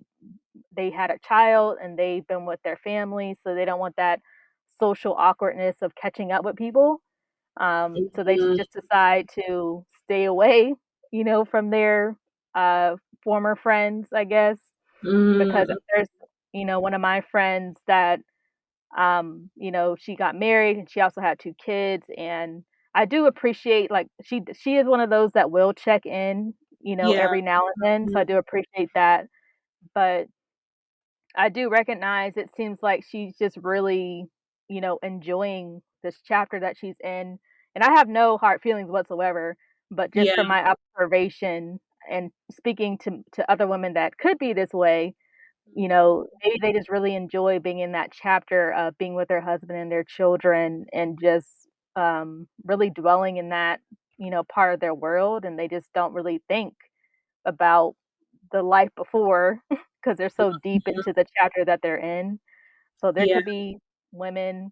had a child and they've been with their family, so they don't want that social awkwardness of catching up with people. So they Mhm. just decide to stay away, from their former friends, I guess, because Mhm. there's, one of my friends that, she got married and she also had two kids, and I do appreciate, like, she is one of those that will check in, Yeah. every now and then. So I do appreciate that, but I do recognize it seems like she's just really, enjoying this chapter that she's in. And I have no hard feelings whatsoever, but just Yeah. from my observation and speaking to other women that could be this way, maybe they just really enjoy being in that chapter of being with their husband and their children and just really dwelling in that, part of their world. And they just don't really think about the life before because they're so deep Mhm. into the chapter that they're in. So there Yeah. could be women,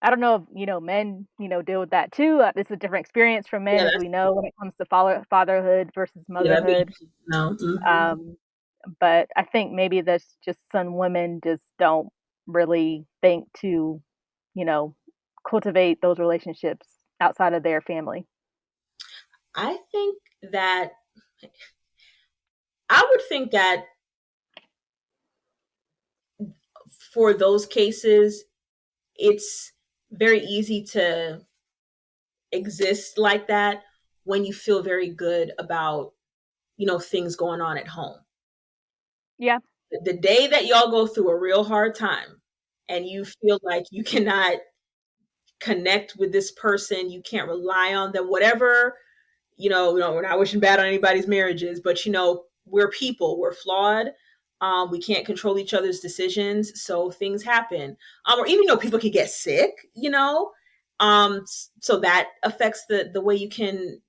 I don't know if, men, deal with that too. It's a different experience for men, Yeah, as we know, when it comes to fatherhood versus that'd be motherhood. interesting to know. Mm-hmm. Um, but I think maybe that's just some women just don't really think to, you know, cultivate those relationships outside of their family. I think that I would think that for those cases, it's very easy to exist like that when you feel very good about, things going on at home. Yeah. The day that y'all go through a real hard time and you feel like you cannot connect with this person, you can't rely on them, whatever, we're not wishing bad on anybody's marriages, but we're people, we're flawed. We can't control each other's decisions, so things happen. Or even though people can get sick, so that affects the way you can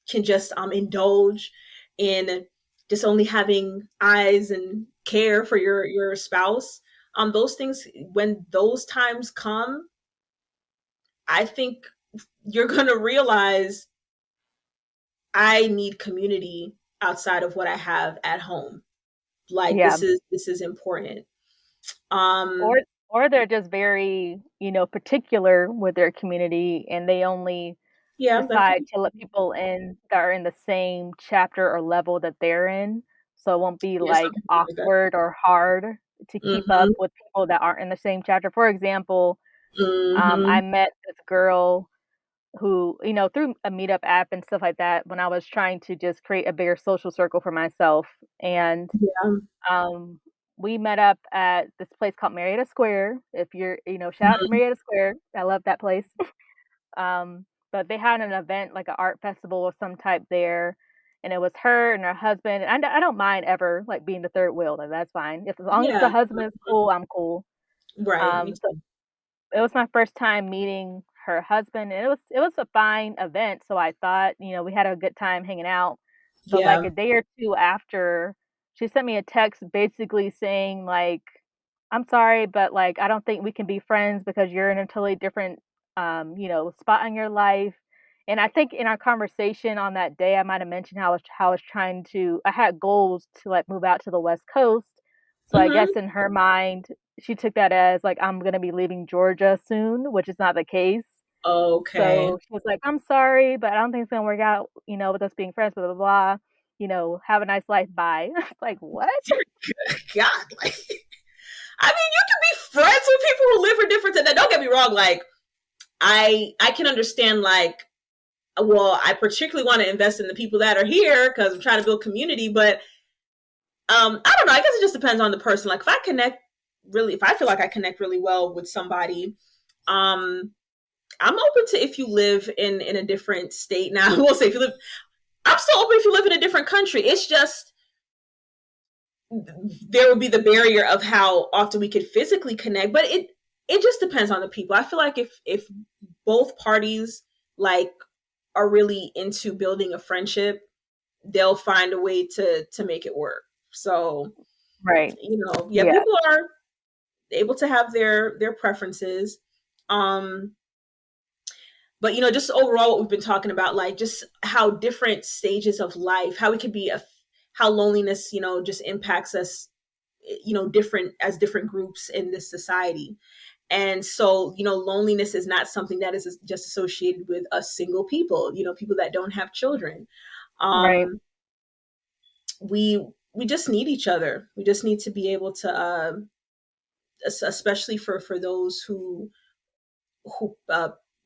just indulge in just only having eyes and care for your spouse. Those things, when those times come, I think you're gonna realize I need community outside of what I have at home. Like Yeah. this is important. Or or they're just very, particular with their community, and they only Yeah, that could decide be. to let people in that are in the same chapter or level that they're in. So it won't be Yeah, some like people like that. awkward or hard to keep up Mm-hmm. with people that aren't in the same chapter. For example, Mm-hmm. I met this girl who, through a meetup app and stuff like that, when I was trying to just create a bigger social circle for myself. And Yeah. um, we met up at this place called Marietta Square. If you're, shout out to Mm-hmm. Marietta Square. I love that place. But they had an event, like an art festival of some type there, and it was her and her husband. And I don't mind ever like being the third wheel. Like, that's fine. If as long as the Yeah. husband is cool, I'm cool. Right. Me So too. it was my first time meeting her husband, and it was a fine event. So I thought, we had a good time hanging out. But like Yeah. a day or two after, she sent me a text basically saying like, "I'm sorry, but like I don't think we can be friends because you're in a totally different spot in your life." And I think in our conversation on that day, I might have mentioned how I was trying to I had goals to like move out to the West Coast. So I guess Mm-hmm. in her mind, she took that as like I'm gonna be leaving Georgia soon, which is not the case. Okay. So she was like, "I'm sorry, but I don't think it's gonna work out, with us being friends, blah blah blah. Have a nice life, bye." It's like, what? God, like, I mean, you can be friends with people who live for different. And don't get me wrong, like, I can understand, like, well, I particularly want to invest in the people that are here because I'm trying to build community, but I don't know. I guess it just depends on the person. Like, if I feel like I connect really well with somebody, um, I'm open to if you live in a different state. Now, I will say I'm still open if you live in a different country. It's just there will be the barrier of how often we could physically connect, but it just depends on the people. I feel like if both parties like are really into building a friendship, they'll find a way to make it work. So, Right. yeah, Yeah. people are able to have their preferences. Um, but just overall what we've been talking about, like just how different stages of life, how we can be how loneliness, just impacts us, different groups in this society. And so, loneliness is not something that is just associated with us single people, people that don't have children. Right. Um, we just need each other. We just need to be able to, especially for those who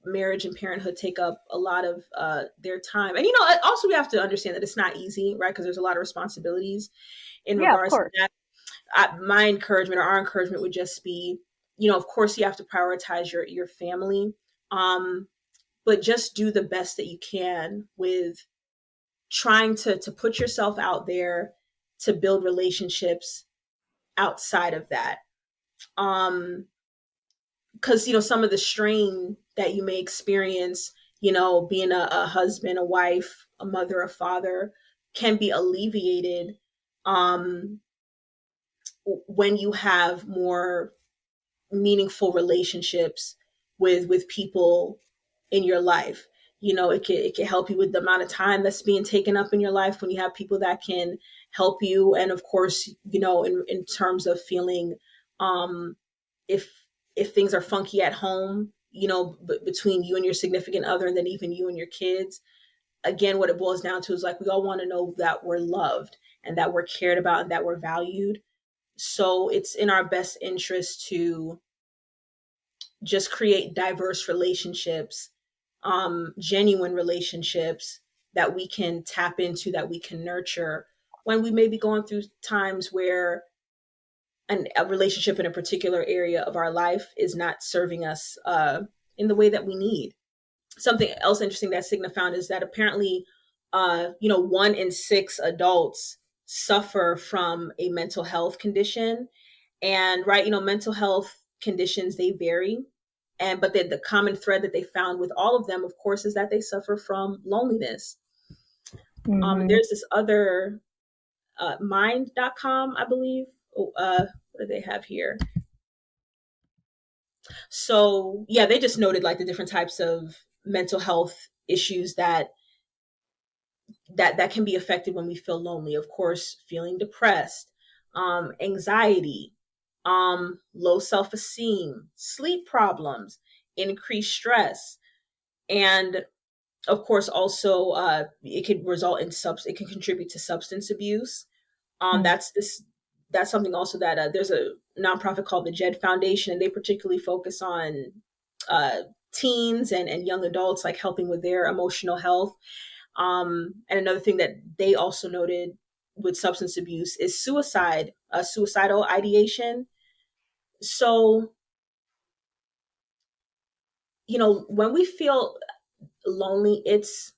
marriage and parenthood take up a lot of their time. And also we have to understand that it's not easy, right? Because there's a lot of responsibilities in Yeah, of regards to course. that. My encouragement or our encouragement would just be, of course you have to prioritize your family, but just do the best that you can with trying to put yourself out there to build relationships outside of that. Because some of the strain that you may experience, being a husband, a wife, a mother, a father, can be alleviated um, when you have more meaningful relationships with people in your life. It can help you with the amount of time that's being taken up in your life when you have people that can help you. And of course, in terms of feeling, if things are funky at home, between you and your significant other, and then even you and your kids, again, what it boils down to is like, we all want to know that we're loved and that we're cared about and that we're valued. So it's in our best interest to just create diverse relationships, genuine relationships that we can tap into, that we can nurture when we may be going through times where a relationship in a particular area of our life is not serving us in the way that we need. Something else interesting that Cigna found is that apparently, 1 in 6 adults suffer from a mental health condition. And right, mental health conditions, they vary. But the common thread that they found with all of them, of course, is that they suffer from loneliness. There's this other mind.com, I believe. What do they have here? So yeah, they just noted like the different types of mental health issues that can be affected when we feel lonely. Of course, feeling depressed, anxiety, low self-esteem, sleep problems, increased stress, and of course also it can result in it can contribute to substance abuse. That's something also that there's a nonprofit called the Jed Foundation, and they particularly focus on teens and young adults, like helping with their emotional health. And another thing that they also noted with substance abuse is suicidal ideation. So, when we feel lonely, it's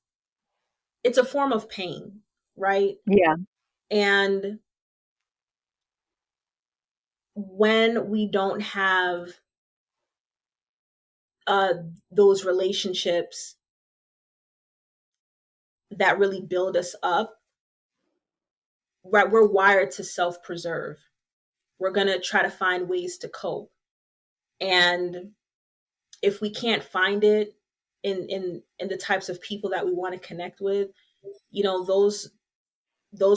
a form of pain, right? Yeah. And when we don't have those relationships that really build us up, right, we're wired to self-preserve. We're going to try to find ways to cope. And if we can't find it in the types of people that we want to connect with, those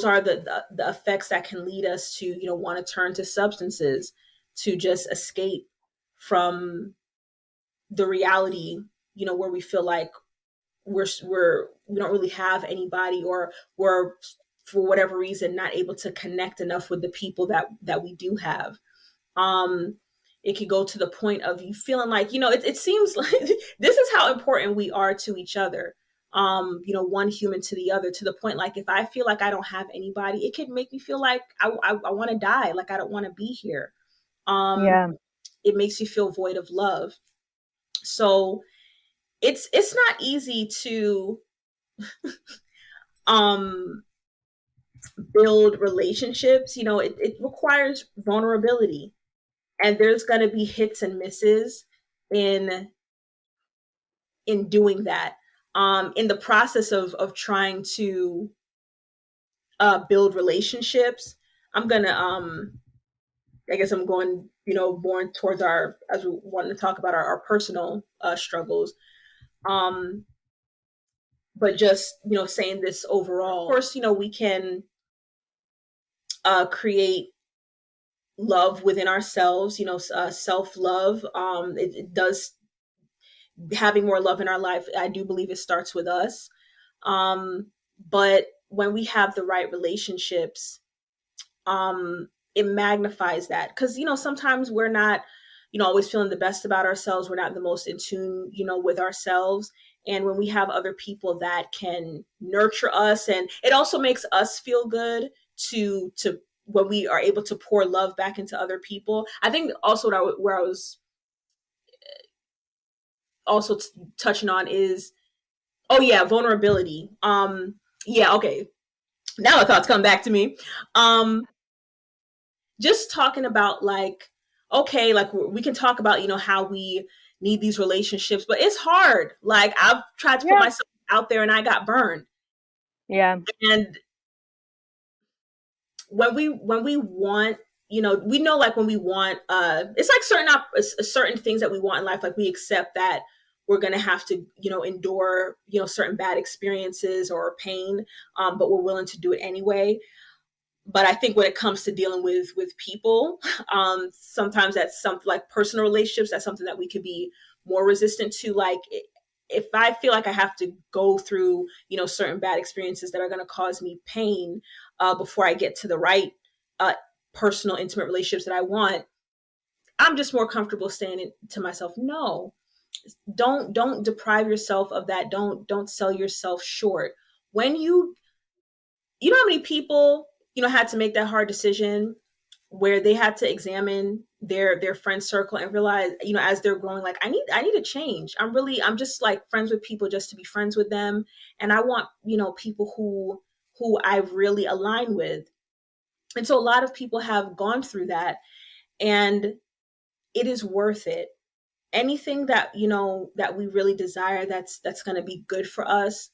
are the effects that can lead us to, want to turn to substances to just escape from the reality, where we feel like we don't really have anybody, or we're, for whatever reason, not able to connect enough with the people that we do have. It could go to the point of you feeling like, it seems like this is how important we are to each other. One human to the other, to the point, like, if I feel like I don't have anybody, it could make me feel like I want to die. Like, I don't want to be here. It makes you feel void of love. So it's not easy to build relationships. It requires vulnerability, and there's going to be hits and misses in doing that. In the process of trying to build relationships, I'm gonna I guess I'm going more towards as we want to talk about our personal struggles, but just saying this overall. Of course, we can create love within ourselves, self-love. It does, having more love in our life, I do believe it starts with us. But when we have the right relationships, it magnifies that, because sometimes we're not always feeling the best about ourselves. We're not the most in tune with ourselves. And when we have other people that can nurture us, and it also makes us feel good to when we are able to pour love back into other people. I think also where I was also touching on is, vulnerability. Okay, now the thoughts come back to me. Just talking about, like, okay, like, we can talk about how we need these relationships, but it's hard. Like, I've tried to put myself out there and I got burned. And when we want we know like when we want, it's like certain things that we want in life, like we accept that we're going to have to, endure, certain bad experiences or pain, but we're willing to do it anyway. But I think when it comes to dealing with people, sometimes that's something like personal relationships. That's something that we could be more resistant to. Like if I feel like I have to go through, certain bad experiences that are going to cause me pain before I get to the right personal, intimate relationships that I want, I'm just more comfortable saying to myself, no, don't deprive yourself of that. Don't sell yourself short. When you know how many people, had to make that hard decision where they had to examine their friend circle and realize, as they're growing, like I need a change. I'm just like friends with people just to be friends with them. And I want, people who I really align with. And so a lot of people have gone through that, and it is worth it. Anything that, that we really desire, that's going to be good for us,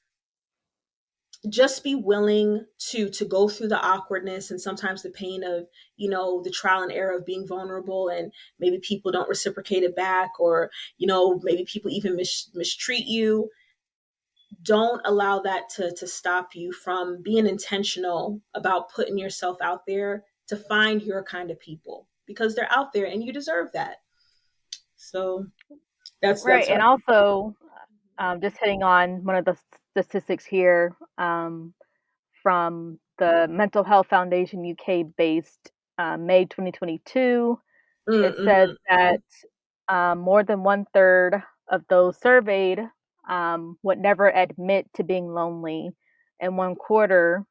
just be willing to go through the awkwardness and sometimes the pain of, the trial and error of being vulnerable, and maybe people don't reciprocate it back, or, maybe people even mistreat you. Don't allow that to stop you from being intentional about putting yourself out there to find your kind of people, because they're out there and you deserve that. So that's right. And also, just hitting on one of the statistics here, from the Mental Health Foundation UK based May 2022, it says that more than 1/3 of those surveyed would never admit to being lonely, and 1/4,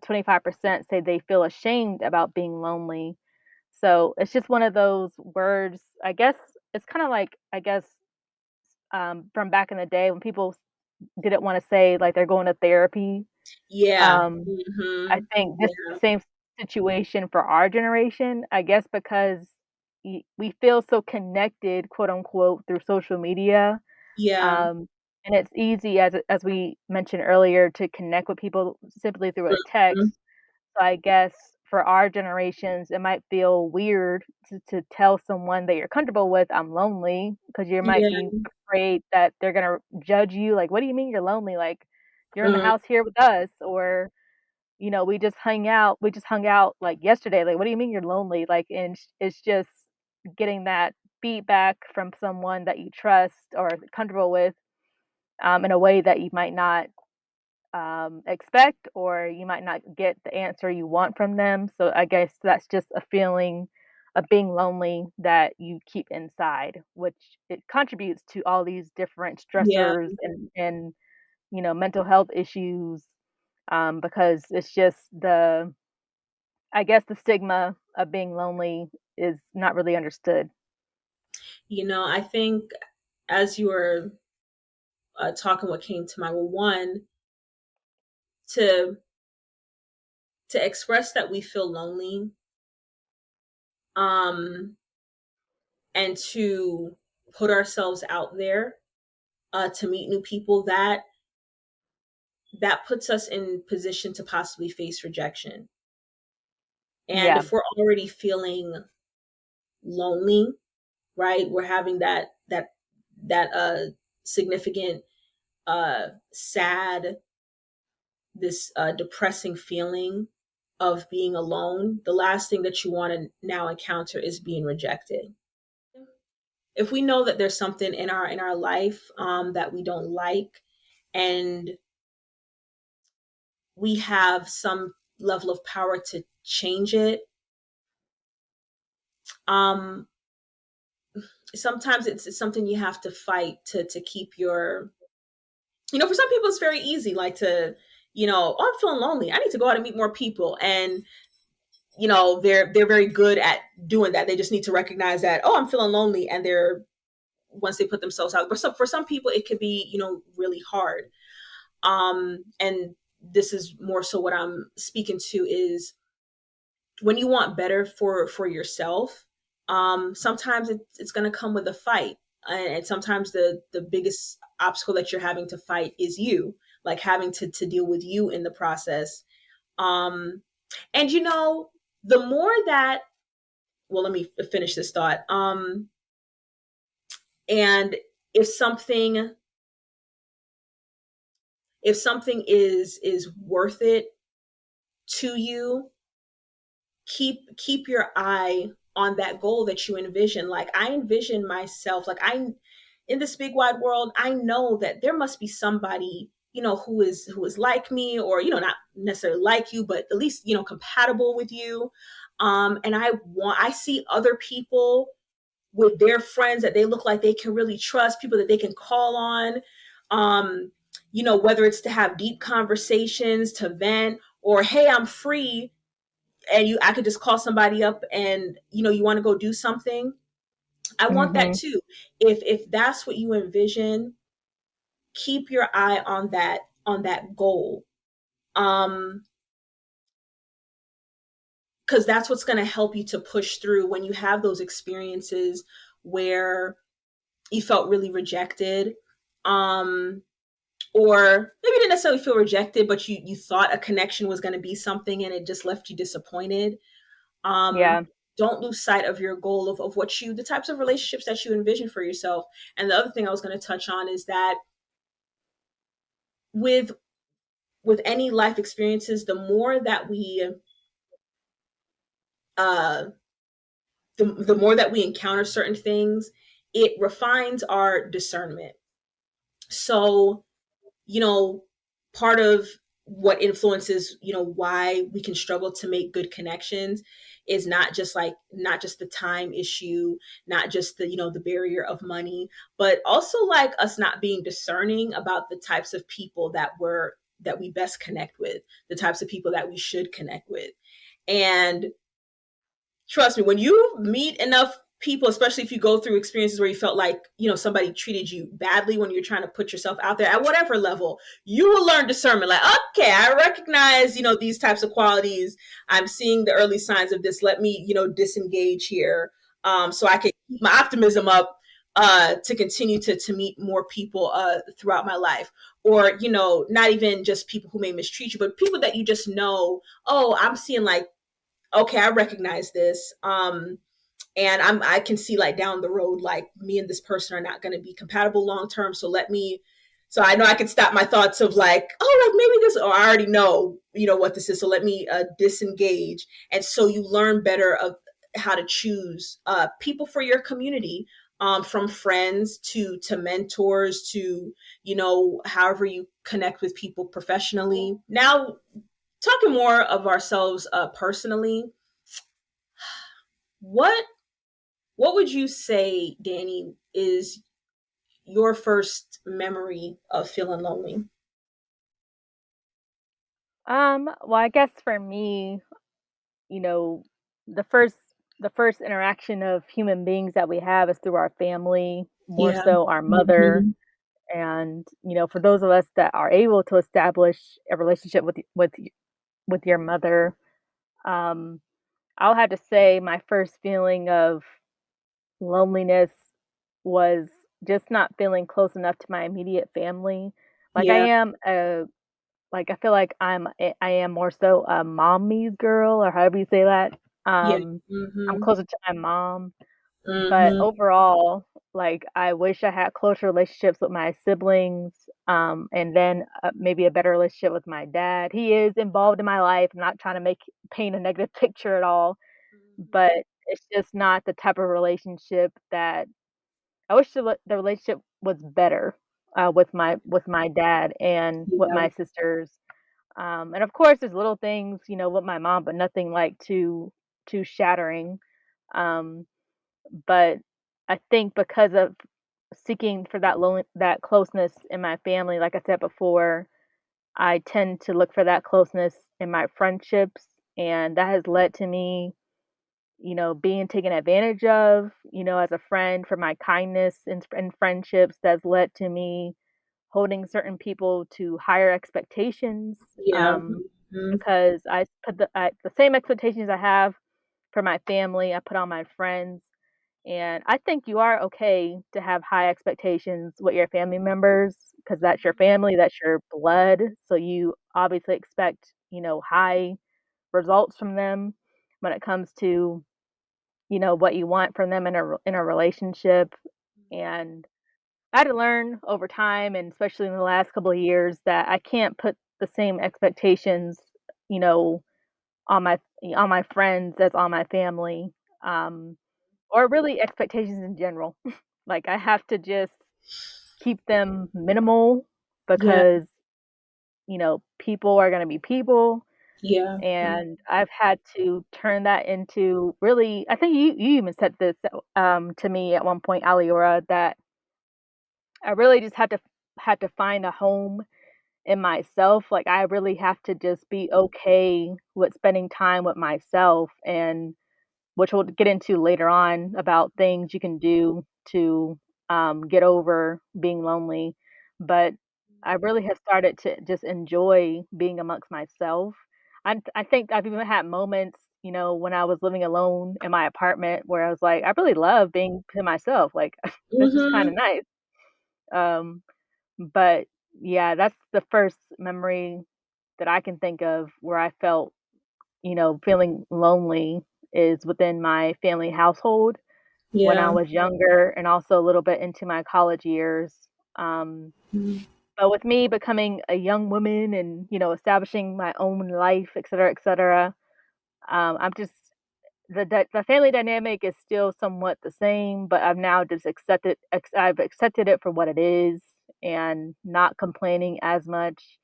25%, say they feel ashamed about being lonely. So it's just one of those words. I guess it's kind of like, from back in the day when people didn't want to say like they're going to therapy. Yeah. I think this is the same situation for our generation, I guess, because we feel so connected, quote unquote, through social media. Yeah. And it's easy, as we mentioned earlier, to connect with people simply through a text. So I guess for our generations, it might feel weird to tell someone that you're comfortable with, I'm lonely, because you might be afraid that they're going to judge you. Like, what do you mean you're lonely? Like, you're in the house here with us, or, we just hung out. We just hung out like yesterday. Like, what do you mean you're lonely? Like, and it's just getting that feedback from someone that you trust or comfortable with, in a way that you might not expect, or you might not get the answer you want from them. So I guess that's just a feeling of being lonely that you keep inside, which it contributes to all these different Yeah. stressors and mental health issues, because it's just I guess the stigma of being lonely is not really understood. I think as you were talking, what came to mind, well, one, to express that we feel lonely, and to put ourselves out there to meet new people, that puts us in position to possibly face rejection. And Yeah. if we're already feeling lonely, right, we're having that significant sad, this depressing feeling of being alone, the last thing that you want to now encounter is being rejected. If we know that there's something in our life that we don't like, and we have some level of power to change it, sometimes it's something you have to fight to keep your, for some people it's very easy, like to, oh, I'm feeling lonely, I need to go out and meet more people. And they're very good at doing that. They just need to recognize that, oh, I'm feeling lonely, and they're, once they put themselves out. But for some people it could be, really hard. And this is more so what I'm speaking to is when you want better for yourself, sometimes it's going to come with a fight. And sometimes the biggest obstacle that you're having to fight is you, like having to deal with you in the process. And the more that well, let me finish this thought. And if something is worth it to you, keep your eye on that goal that you envision. Like I envision myself, like I in this big wide world, I know that there must be somebody, who is like me, or not necessarily like you, but at least compatible with you. And I see other people with their friends that they look like they can really trust, people that they can call on. Whether it's to have deep conversations, to vent, or hey, I'm free, and I could just call somebody up and you want to go do something. I want that too. If that's what you envision, keep your eye on that goal. Because that's what's going to help you to push through when you have those experiences where you felt really rejected, or maybe you didn't necessarily feel rejected, but you thought a connection was going to be something and it just left you disappointed. Yeah. Don't lose sight of your goal of the types of relationships that you envision for yourself. And the other thing I was going to touch on is that with any life experiences, the more that we the more that we encounter certain things, it refines our discernment. So, part of what influences, why we can struggle to make good connections is not just the time issue, not just the barrier of money, but also like us not being discerning about the types of people that we best connect with, the types of people that we should connect with. And trust me, when you meet enough people, especially if you go through experiences where you felt like, somebody treated you badly when you're trying to put yourself out there at whatever level, you will learn discernment. Like, okay, I recognize, these types of qualities. I'm seeing the early signs of this. Let me, disengage here, so I can keep my optimism up, to continue to meet more people throughout my life. Or, not even just people who may mistreat you, but people that you just know, oh, I'm seeing like, okay, I recognize this. And I can see like down the road, like me and this person are not going to be compatible long term. So I know I can stop my thoughts of like, oh, like maybe this, or I already know, what this is. So let me disengage. And so you learn better of how to choose people for your community, from friends to mentors to, however you connect with people professionally. Now, talking more of ourselves personally, what would you say, Danny, is your first memory of feeling lonely? Well, I guess for me, the first interaction of human beings that we have is through our family, more Yeah. so our mother. Mm-hmm. And, for those of us that are able to establish a relationship with your mother, I'll have to say my first feeling of loneliness was just not feeling close enough to my immediate family. Like Yeah. I feel like I am more so a mommy's girl, or however you say that. Yeah. I'm Mm-hmm. closer to my mom, but Mm-hmm. overall, like I wish I had closer relationships with my siblings, and then maybe a better relationship with my dad. He is involved in my life. I'm not trying to paint a negative picture at all, but it's just not the type of relationship that I wish the relationship was better with my dad and with Yeah. my sisters. And of course, there's little things, with my mom, but nothing like too shattering. Um, but I think because of seeking for that closeness in my family, like I said before, I tend to look for that closeness in my friendships, and that has led to me, being taken advantage of, as a friend for my kindness in friendships. That's led to me holding certain people to higher expectations, Yeah. Mm-hmm. because I put the same expectations I have for my family, I put on my friends. And I think you are okay to have high expectations with your family members because that's your family, that's your blood. So you obviously expect, high results from them when it comes to what you want from them in a relationship. And I had to learn over time, and especially in the last couple of years, that I can't put the same expectations, you know, on my friends as on my family, um, or really expectations in general. Like I have to just keep them minimal Yeah. because people are going to be people, Yeah. and I've had to turn that into really. I think you even said this to me at one point, Aliora, that I really just had to find a home in myself. Like I really have to just be okay with spending time with myself, and which we'll get into later on about things you can do to get over being lonely. But I really have started to just enjoy being amongst myself. I think I've even had moments, when I was living alone in my apartment where I was like, I really love being to myself. Like, this is kind of Mm-hmm. nice. Um, but yeah, that's the first memory that I can think of where I felt, feeling lonely is within my family household when I Yeah. was younger and also a little bit into my college years. Um, Mhm. but with me becoming a young woman and, establishing my own life, et cetera, I'm just the family dynamic is still somewhat the same, but I've now just I've accepted it for what it is and not complaining as much.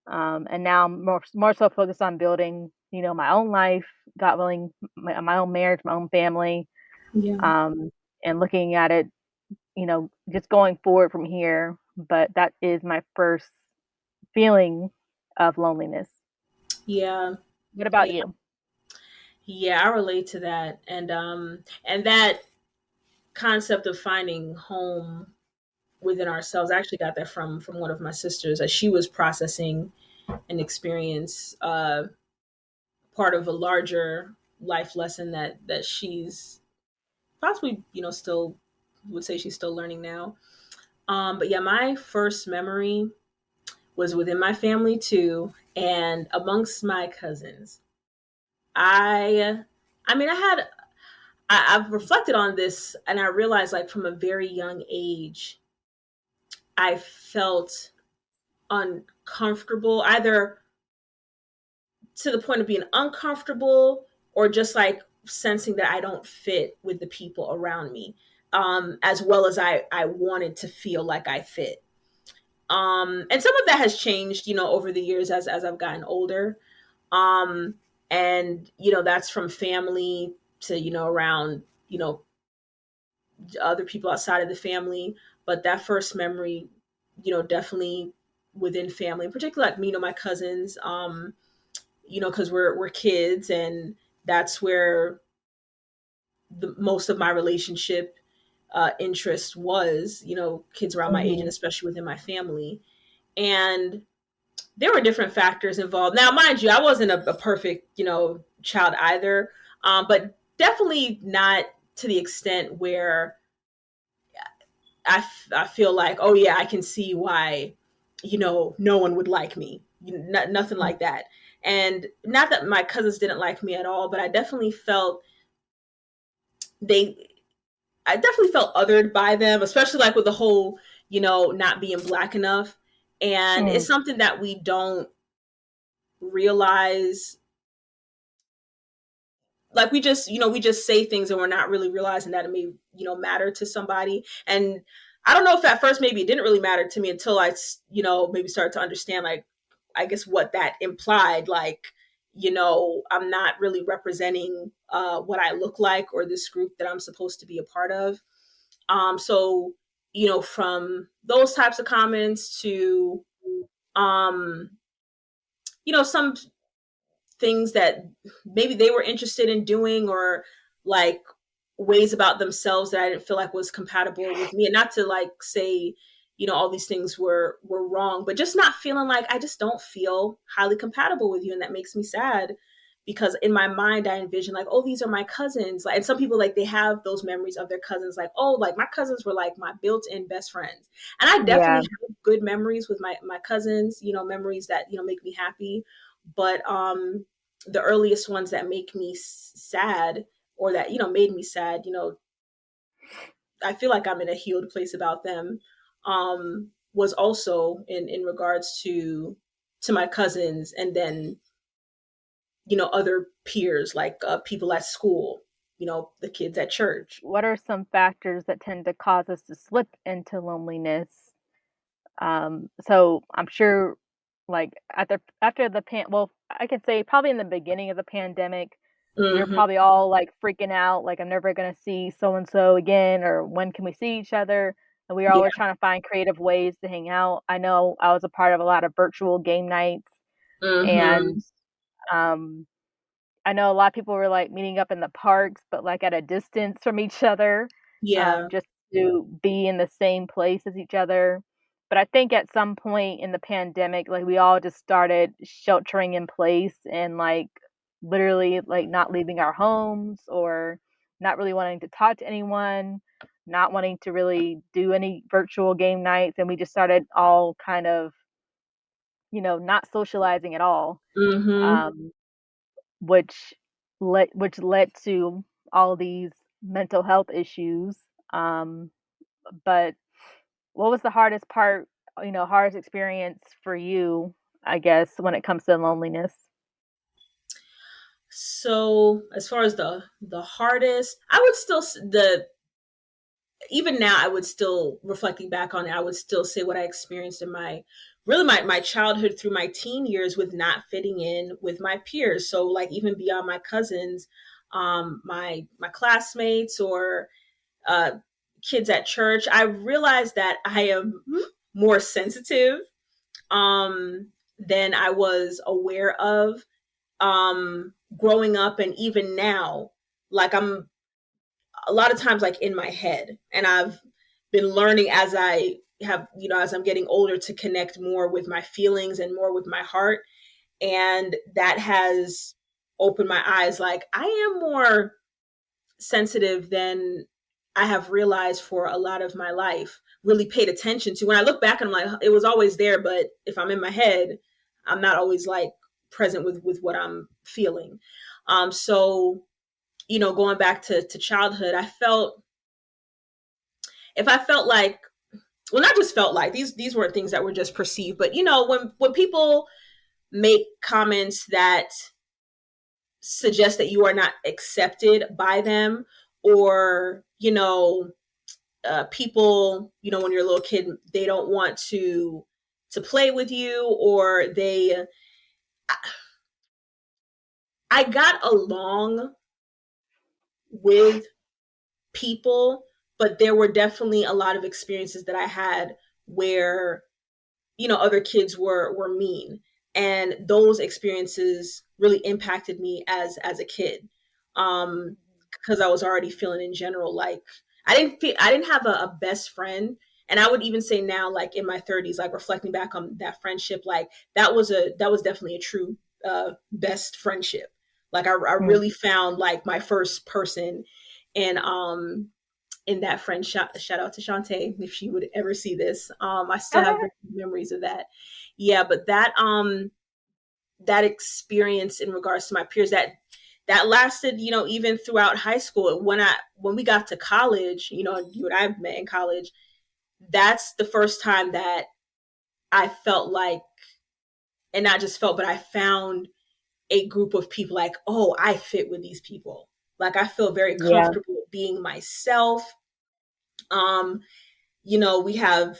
And now I'm more so focused on building, my own life, God willing, my own marriage, my own family, Yeah. um, and looking at it, just going forward from here. But that is my first feeling of loneliness. Yeah. What about Yeah. you? Yeah, I relate to that. And that concept of finding home within ourselves, I actually got that from one of my sisters as she was processing an experience, part of a larger life lesson that she's possibly, still would say she's still learning now. But yeah, my first memory was within my family too, and amongst my cousins. I I mean, I've reflected on this, and I realized, like, from a very young age, I felt uncomfortable, either to the point of being uncomfortable or just like sensing that I don't fit with the people around me, as well as I wanted to feel like I fit. And some of that has changed, over the years as I've gotten older. Um, and, that's from family to, around, other people outside of the family. But that first memory, definitely within family, particularly like me, my cousins, because we're kids, and that's where the most of my relationship interest was, kids around my age, and Hmm. especially within my family. And there were different factors involved. Now, mind you, I wasn't a perfect, child either, but definitely not to the extent where I feel like, oh yeah, I can see why, no one would like me. Nothing like that. And not that my cousins didn't like me at all, but they, I definitely felt othered by them, especially like with the whole, not being black enough. And Mm. it's something that we don't realize, like we just say things and we're not really realizing that it may matter to somebody. And I don't know if at first maybe it didn't really matter to me until I maybe started to understand, like, I guess what that implied, like, I'm not really representing what I look like or this group that I'm supposed to be a part of. So from those types of comments to um some things that maybe they were interested in doing, or like ways about themselves that I didn't feel like was compatible with me. And not to like say, all these things were wrong, but just not feeling like I just don't feel highly compatible with you. And that makes me sad, because in my mind I envision like, oh, these are my cousins. Like, and some people, like, they have those memories of their cousins, like, oh, like my cousins were like my built-in best friends. And I definitely Yeah. have good memories with my cousins, memories that make me happy. But the earliest ones that make me sad or that, made me sad, I feel like I'm in a healed place about them, was also in regards to my cousins, and then, other peers, like people at school, the kids at church. What are some factors that tend to cause us to slip into loneliness? So I'm sure, like after the well, I could say probably in the beginning of the pandemic, we were Mm-hmm. probably all like freaking out, like I'm never gonna see so and so again, or when can we see each other? And we were Yeah. always trying to find creative ways to hang out. I know I was a part of a lot of virtual game nights, Mm-hmm. and um, I know a lot of people were like meeting up in the parks, but like at a distance from each other, Yeah. just to be in the same place as each other. But I think at some point in the pandemic, like we all just started sheltering in place and like literally like not leaving our homes or not really wanting to talk to anyone, not wanting to really do any virtual game nights. And we just started all kind of, not socializing at all. Mm-hmm. Um, which led to all these mental health issues. Um, but what was the hardest part, hardest experience for you, I guess, when it comes to loneliness? So as far as the hardest, I would still the even now, I would still, reflecting back on it, I would still say what I experienced in my childhood through my teen years, with not fitting in with my peers. So like even beyond my cousins, my classmates, or uh, kids at church, I realized that I am more sensitive than I was aware of growing up, and even now. Like I'm a lot of times like in my head, and I've been learning as I have, as I'm getting older, to connect more with my feelings and more with my heart. And that has opened my eyes. Like I am more sensitive than I have realized for a lot of my life, really paid attention to. When I look back, I'm like, it was always there, but if I'm in my head, I'm not always like present with what I'm feeling. So, going back to childhood, if I felt like, well, not just felt like, these weren't things that were just perceived, but when people make comments that suggest that you are not accepted by them, or people, when you're a little kid, they don't want to play with you, or I got along with people, but there were definitely a lot of experiences that I had where other kids were mean, and those experiences really impacted me as a kid, because I was already feeling, in general, like I didn't have a best friend. And I would even say now, like in my 30s, like reflecting back on that friendship, like that was definitely a true best friendship. Like I Mm. really found like my first person, and in that friend. Shout out to Shantae if she would ever see this. I still have very good memories of that. Yeah, but that experience in regards to my peers, that lasted, even throughout high school. When we got to college, you and I met in college. That's the first time that I felt like, and not just felt, but I found a group of people, like, oh, I fit with these people. Like I feel very Yeah. comfortable being myself. Um, we have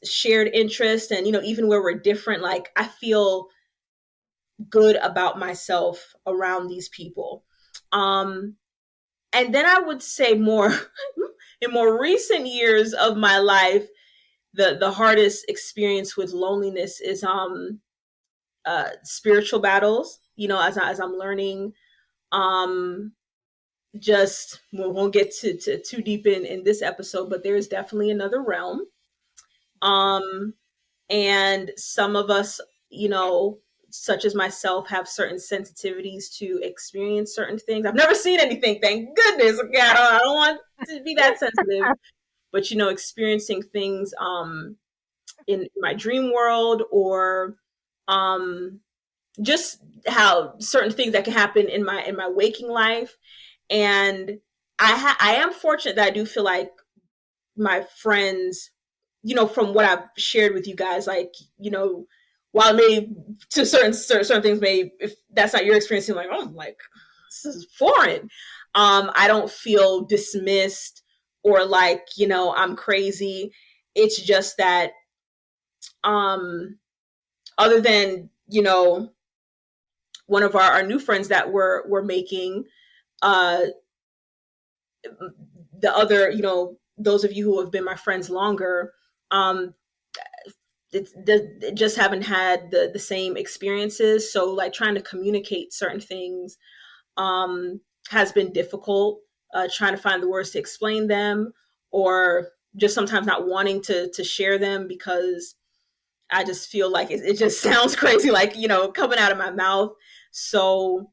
shared interest, and even where we're different, like I feel good about myself around these people. And then I would say more in more recent years of my life, the hardest experience with loneliness is spiritual battles, as I'm learning. um just, we won't get to too deep in this episode, but there's definitely another realm. um and some of us, such as myself, have certain sensitivities to experience certain things. I've never seen anything, thank goodness. Okay, I don't want to be that sensitive, but experiencing things in my dream world, or just how certain things that can happen in my waking life. And I am fortunate that I do feel like my friends, you know, from what I've shared with you guys, like, you know, while maybe to certain things, maybe if that's not your experience, you're like, oh, like, this is foreign. I don't feel dismissed or like, you know, I'm crazy. It's just that, other than, you know, one of our new friends that we're making, the other, you know, those of you who have been my friends longer, it just haven't had the same experiences. So like trying to communicate certain things has been difficult, trying to find the words to explain them, or just sometimes not wanting to share them because I just feel like it just sounds crazy, like, you know, coming out of my mouth. So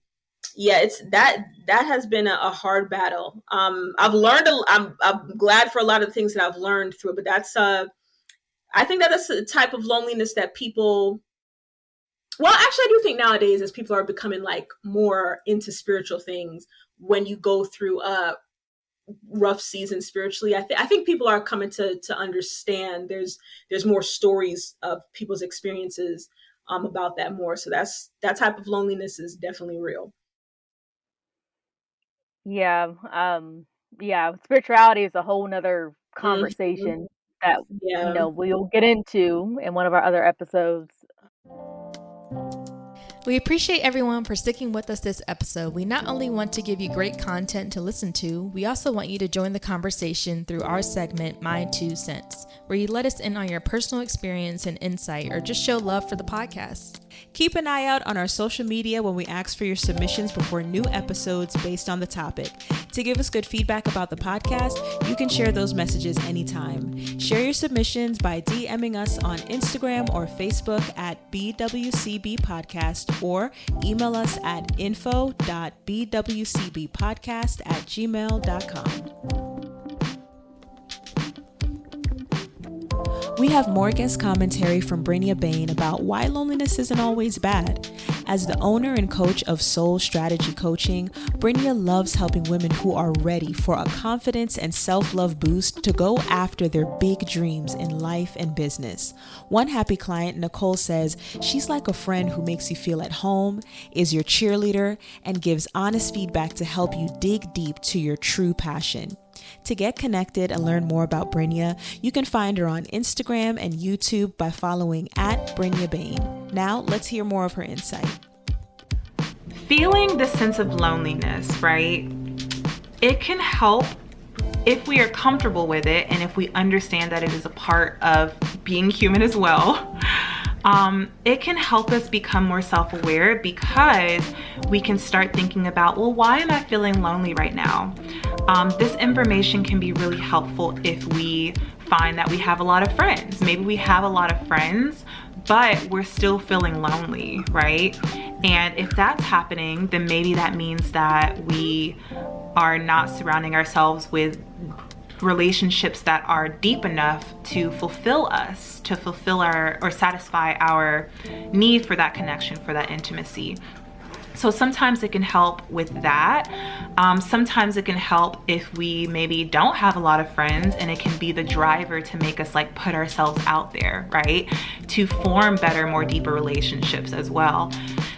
yeah, it's that has been a hard battle. I've learned, I'm glad for a lot of the things that I've learned through it, but that's, I think that that's a type of loneliness that people, well, actually I do think nowadays as people are becoming like more into spiritual things, when you go through a rough season spiritually, I think people are coming to understand there's more stories of people's experiences about that more. So that type of loneliness is definitely real. Yeah. Yeah. Spirituality is a whole nother conversation that, you know, we'll get into in one of our other episodes. We appreciate everyone for sticking with us this episode. We not only want to give you great content to listen to, we also want you to join the conversation through our segment, My 2 Cents, where you let us in on your personal experience and insight, or just show love for the podcast. Keep an eye out on our social media when we ask for your submissions before new episodes based on the topic. To give us good feedback about the podcast, you can share those messages anytime. Share your submissions by DMing us on Instagram or Facebook at BWCB Podcast, or email us at info.bwcbpodcast@gmail.com. We have more guest commentary from Brinya Bain about why loneliness isn't always bad. As the owner and coach of Soul Strategy Coaching, Brinya loves helping women who are ready for a confidence and self-love boost to go after their big dreams in life and business. One happy client, Nicole, says she's like a friend who makes you feel at home, is your cheerleader, and gives honest feedback to help you dig deep to your true passion. To get connected and learn more about Brinya, you can find her on Instagram and YouTube by following @Brinya Bain. Now, let's hear more of her insight. Feeling the sense of loneliness, right? It can help if we are comfortable with it and if we understand that it is a part of being human as well. It can help us become more self-aware because we can start thinking about, well, why am I feeling lonely right now? This information can be really helpful if we find that we have a lot of friends. Maybe we have a lot of friends, but we're still feeling lonely, right? And if that's happening, then maybe that means that we are not surrounding ourselves with relationships that are deep enough to fulfill us, to fulfill our, or satisfy our need for that connection, for that intimacy. So sometimes it can help with that. Sometimes it can help if we maybe don't have a lot of friends, and it can be the driver to make us like put ourselves out there, right? To form better, more deeper relationships as well.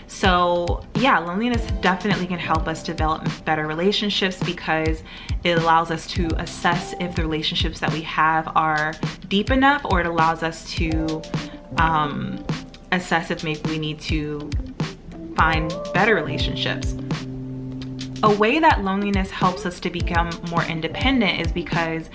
So yeah, loneliness definitely can help us develop better relationships because it allows us to assess if the relationships that we have are deep enough, or it allows us to assess if maybe we need to find better relationships. A way that loneliness helps us to become more independent is because,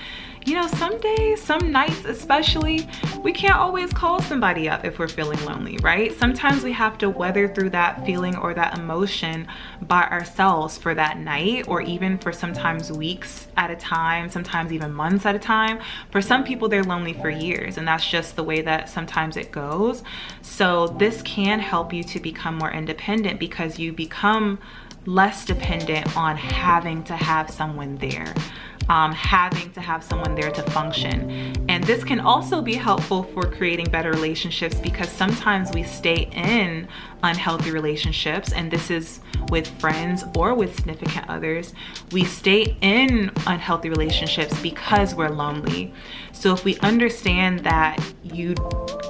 you know, some days, some nights especially, we can't always call somebody up if we're feeling lonely, right? Sometimes we have to weather through that feeling or that emotion by ourselves for that night, or even for sometimes weeks at a time, sometimes even months at a time. For some people, they're lonely for years, and that's just the way that sometimes it goes. So this can help you to become more independent because you become less dependent on having to have someone there. having to have someone there to function. And this can also be helpful for creating better relationships, because sometimes we stay in unhealthy relationships, and this is with friends or with significant others. We stay in unhealthy relationships because we're lonely. So if we understand that you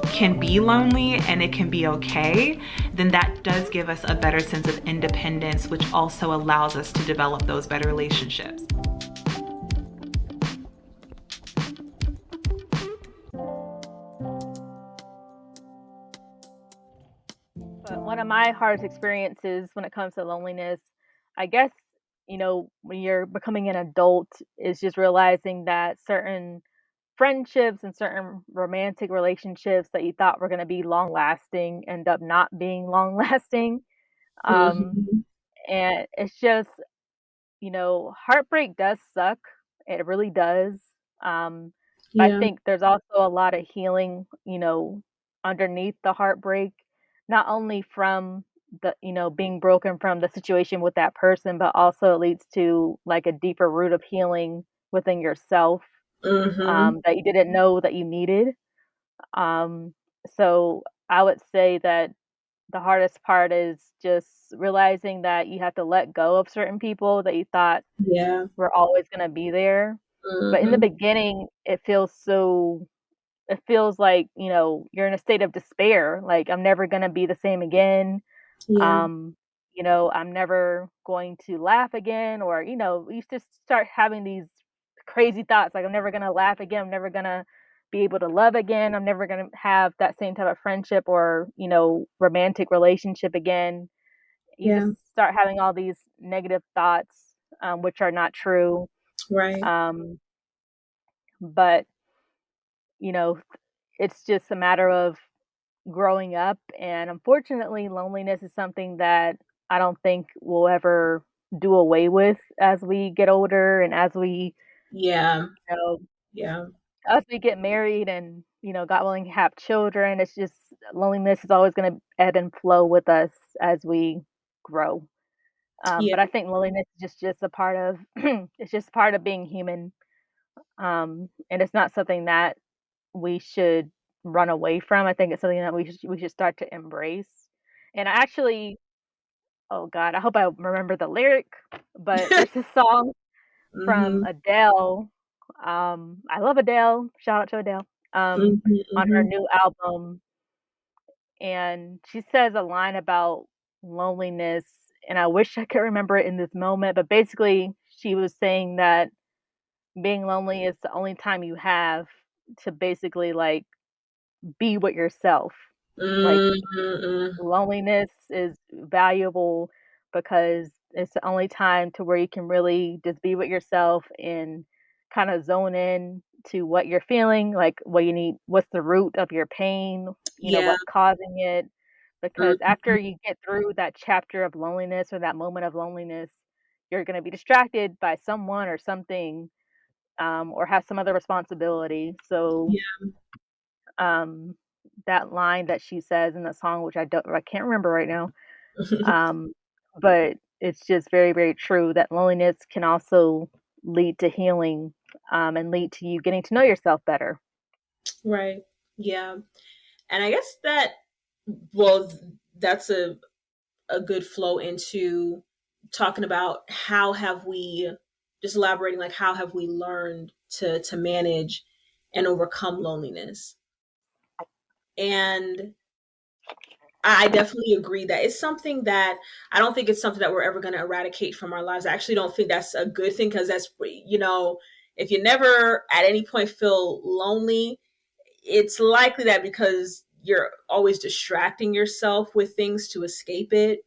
can be lonely and it can be okay, then that does give us a better sense of independence, which also allows us to develop those better relationships. But one of my hardest experiences when it comes to loneliness, I guess, when you're becoming an adult, is just realizing that certain friendships and certain romantic relationships that you thought were going to be long lasting end up not being long lasting. Um, Mhm. and it's just, heartbreak does suck. It really does. But I Yeah. think there's also a lot of healing, underneath the heartbreak, not only from being broken from the situation with that person, but also it leads to like a deeper root of healing within yourself, Mhm. that you didn't know that you needed. Um, so I would say that the hardest part is just realizing that you have to let go of certain people that you thought Yeah. were always gonna be there. But in the Mhm. beginning, it feels like, you're in a state of despair, like, "I'm never gonna be the same again." Yeah. Um, "I'm never going to laugh again," or, you just start having these crazy thoughts, like, "I'm never gonna laugh again, I'm never gonna be able to love again, I'm never gonna have that same type of friendship or, romantic relationship again." You Yeah. just start having all these negative thoughts, which are not true. Right. Um, but, you know, it's just a matter of growing up, and unfortunately, loneliness is something that I don't think we'll ever do away with as we get older and Yeah. you know, Yeah. as we get married and, God willing, have children. It's just loneliness is always gonna ebb and flow with us as we grow. Yeah. But I think loneliness is just a part of it's just part of being human, and it's not something that we should run away from. I think it's something that we should start to embrace. And I actually, oh god, I hope I remember the lyric, but there's this song from Mhm. Adele. I love Adele. Shout out to Adele. Mhm. On her Mhm. new album, and she says a line about loneliness, and I wish I could remember it in this moment, but basically she was saying that being lonely is the only time you have to basically like be with yourself. Like, Mhm. loneliness is valuable because it's the only time to where you can really just be with yourself and kind of zone in to what you're feeling, like what you need, what's the root of your pain, Yeah. what's causing it. Because Mhm. after you get through that chapter of loneliness or that moment of loneliness, you're going to be distracted by someone or something, or have some other responsibility. So, Yeah. um, that line that she says in the song, which I can't remember right now, um, but it's just very, very true that loneliness can also lead to healing, and lead to you getting to know yourself better. Right. Yeah. And I guess that, well, that's a good flow into talking about how have we, just elaborating, like how have we learned to manage and overcome loneliness. And I definitely agree that it's something that I don't think it's something that we're ever going to eradicate from our lives. I actually don't think that's a good thing, because that's, if you never at any point feel lonely, it's likely that because you're always distracting yourself with things to escape it.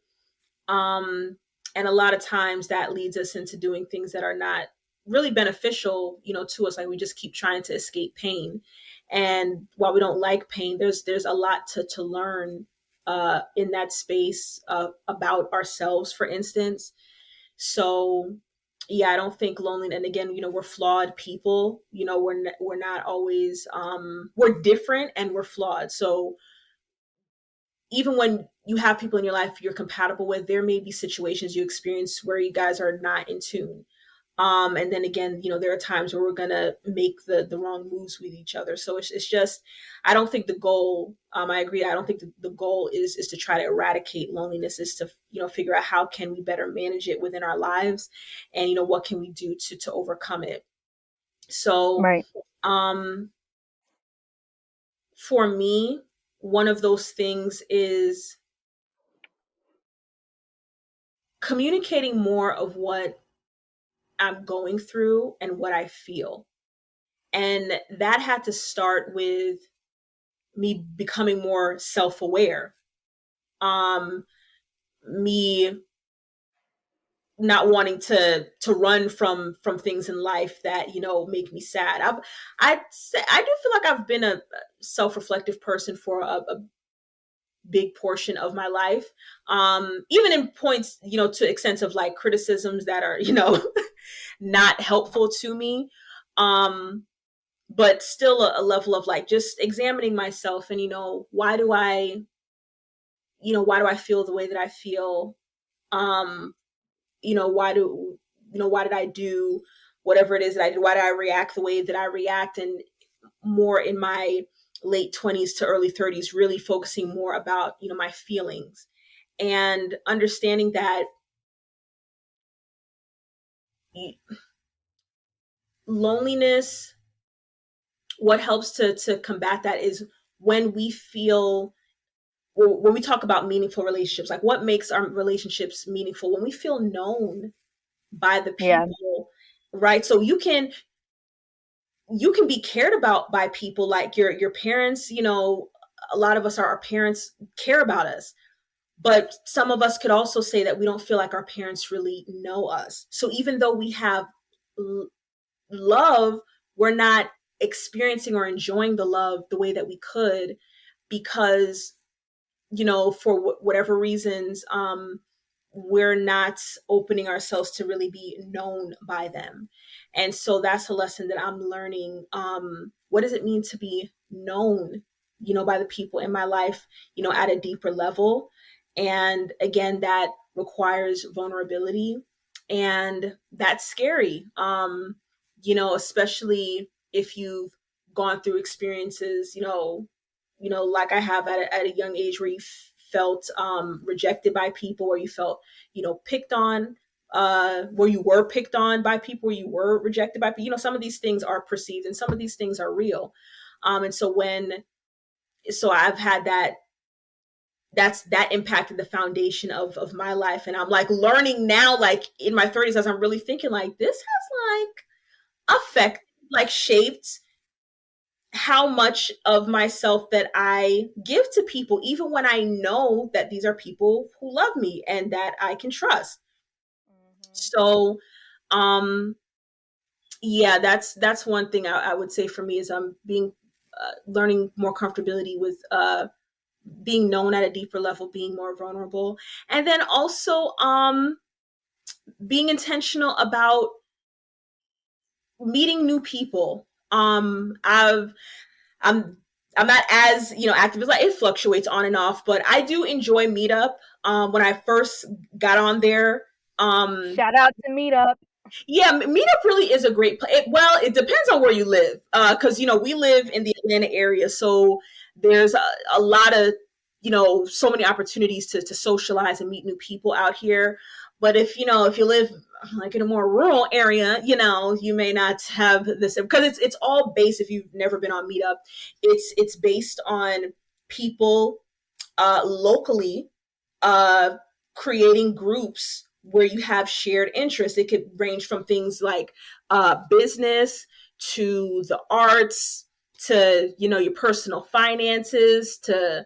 Um, and a lot of times that leads us into doing things that are not really beneficial, to us. Like we just keep trying to escape pain. And while we don't like pain, there's a lot to learn in that space about ourselves, for instance. So yeah, I don't think loneliness. And again, we're flawed people. We're not always we're different and we're flawed. So even when you have people in your life you're compatible with, there may be situations you experience where you guys are not in tune. And then again, there are times where we're going to make the wrong moves with each other. So it's just, I don't think the goal, I agree. I don't think the goal is to try to eradicate loneliness, is to, figure out how can we better manage it within our lives, and, what can we do to overcome it. So, right. For me, one of those things is communicating more of what I'm going through and what I feel. And that had to start with me becoming more self-aware. Me not wanting to run from things in life that, make me sad. I do feel like I've been a self-reflective person for a big portion of my life. Even in points, to extent of like criticisms that are, not helpful to me. But still a level of like just examining myself and, why do I feel the way that I feel? Why did I do whatever it is that I did? Why did I react the way that I react? And more in my late 20s to early 30s, really focusing more about, my feelings and understanding that loneliness, what helps to combat that is when we feel, when we talk about meaningful relationships, like what makes our relationships meaningful, when we feel known by the people, right? So you can be cared about by people, like your parents, a lot of us, our parents care about us, but some of us could also say that we don't feel like our parents really know us. So even though we have love, we're not experiencing or enjoying the love the way that we could, because for whatever reasons, we're not opening ourselves to really be known by them. And so that's a lesson that I'm learning. What does it mean to be known, by the people in my life, at a deeper level? And again, that requires vulnerability, and that's scary. Especially if you've gone through experiences, like I have at a young age, where you felt rejected by people, or you felt, picked on, where you were picked on by people, where you were rejected by people. Some of these things are perceived and some of these things are real. And so I've had that impacted the foundation of my life. And I'm like learning now, like in my 30s, as I'm really thinking like this has like affected, like shaped how much of myself that I give to people, even when I know that these are people who love me and that I can trust. Mm-hmm. So, yeah, that's one thing I would say for me is I'm learning more comfortability with being known at a deeper level, being more vulnerable, and then also being intentional about meeting new people. I'm not as, active as it fluctuates on and off, but I do enjoy Meetup. When I first got on there, shout out to Meetup. Yeah, Meetup really is a great place. Well, it depends on where you live, because we live in the Atlanta area, so there's a lot of so many opportunities to socialize and meet new people out here. But if you live like in a more rural area, you may not have this, because it's all based, if you've never been on Meetup, it's based on people locally creating groups where you have shared interests. It could range from things like business to the arts to your personal finances to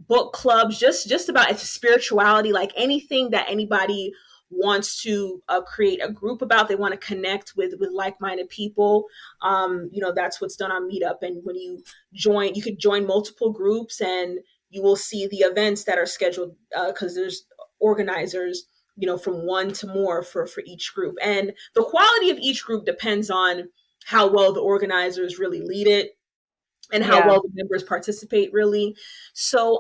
book clubs, just about it's spirituality, like anything that anybody wants to create a group about. They want to connect with like-minded people. That's what's done on Meetup. And when you join, you could join multiple groups, and you will see the events that are scheduled, because there's organizers from one to more for each group. And the quality of each group depends on how well the organizers really lead it and how well the members participate, really. So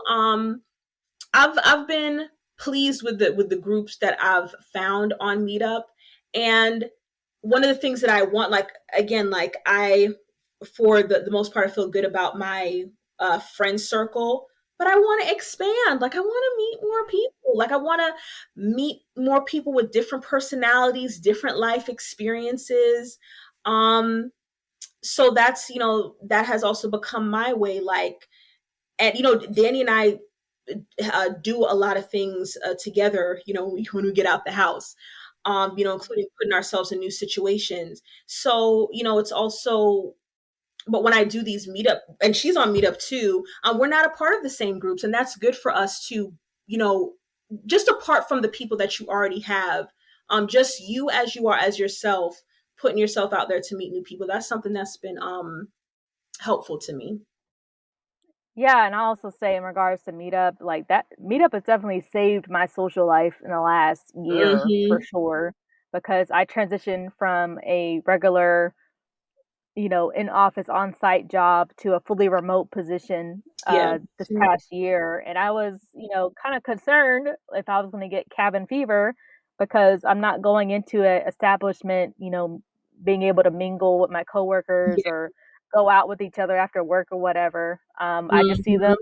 I've been pleased with the groups that I've found on Meetup. And one of the things that I want, like, again, like for the most part, I feel good about my friend circle, but I want to expand. Like, I want to meet more people. Like, I want to meet more people with different personalities, different life experiences. So that's, that has also become my way. Like, and, Danny and I do a lot of things together, when we get out the house, including putting ourselves in new situations. So, it's also, but when I do these meetup, and she's on meetup too, we're not a part of the same groups. And that's good for us to, just apart from the people that you already have, just you as you are as yourself, putting yourself out there to meet new people. That's something that's been helpful to me. Yeah, and I'll also say in regards to Meetup, like that Meetup has definitely saved my social life in the last year for sure, because I transitioned from a regular, in office on site job to a fully remote position this past year. And I was, kind of concerned if I was going to get cabin fever, because I'm not going into an establishment, being able to mingle with my coworkers or go out with each other after work or whatever. I just see them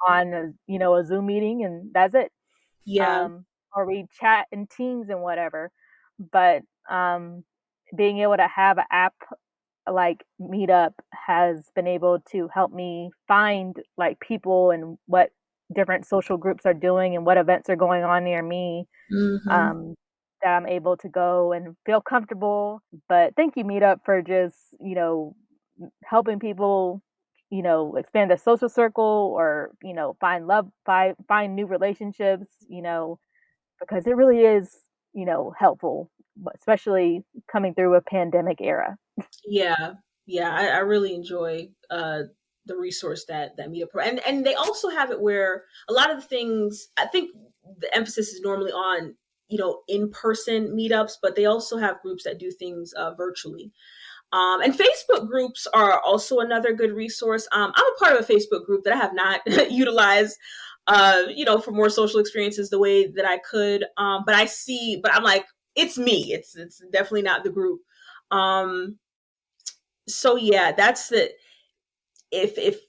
on a Zoom meeting, and that's it. Yeah. Or we chat in Teams and whatever. But being able to have an app like Meetup has been able to help me find like people and what different social groups are doing and what events are going on near me, that I'm able to go and feel comfortable. But thank you, Meetup, for just, helping people, expand their social circle, or, find love, find new relationships, because it really is, helpful, especially coming through a pandemic era. Yeah. I really enjoy the resource that Meetup and they also have it where a lot of the things, I think the emphasis is normally on, in-person meetups, but they also have groups that do things virtually. And Facebook groups are also another good resource. I'm a part of a Facebook group that I have not utilized, for more social experiences the way that I could. But I'm like, it's me. It's definitely not the group. So yeah, that's the, if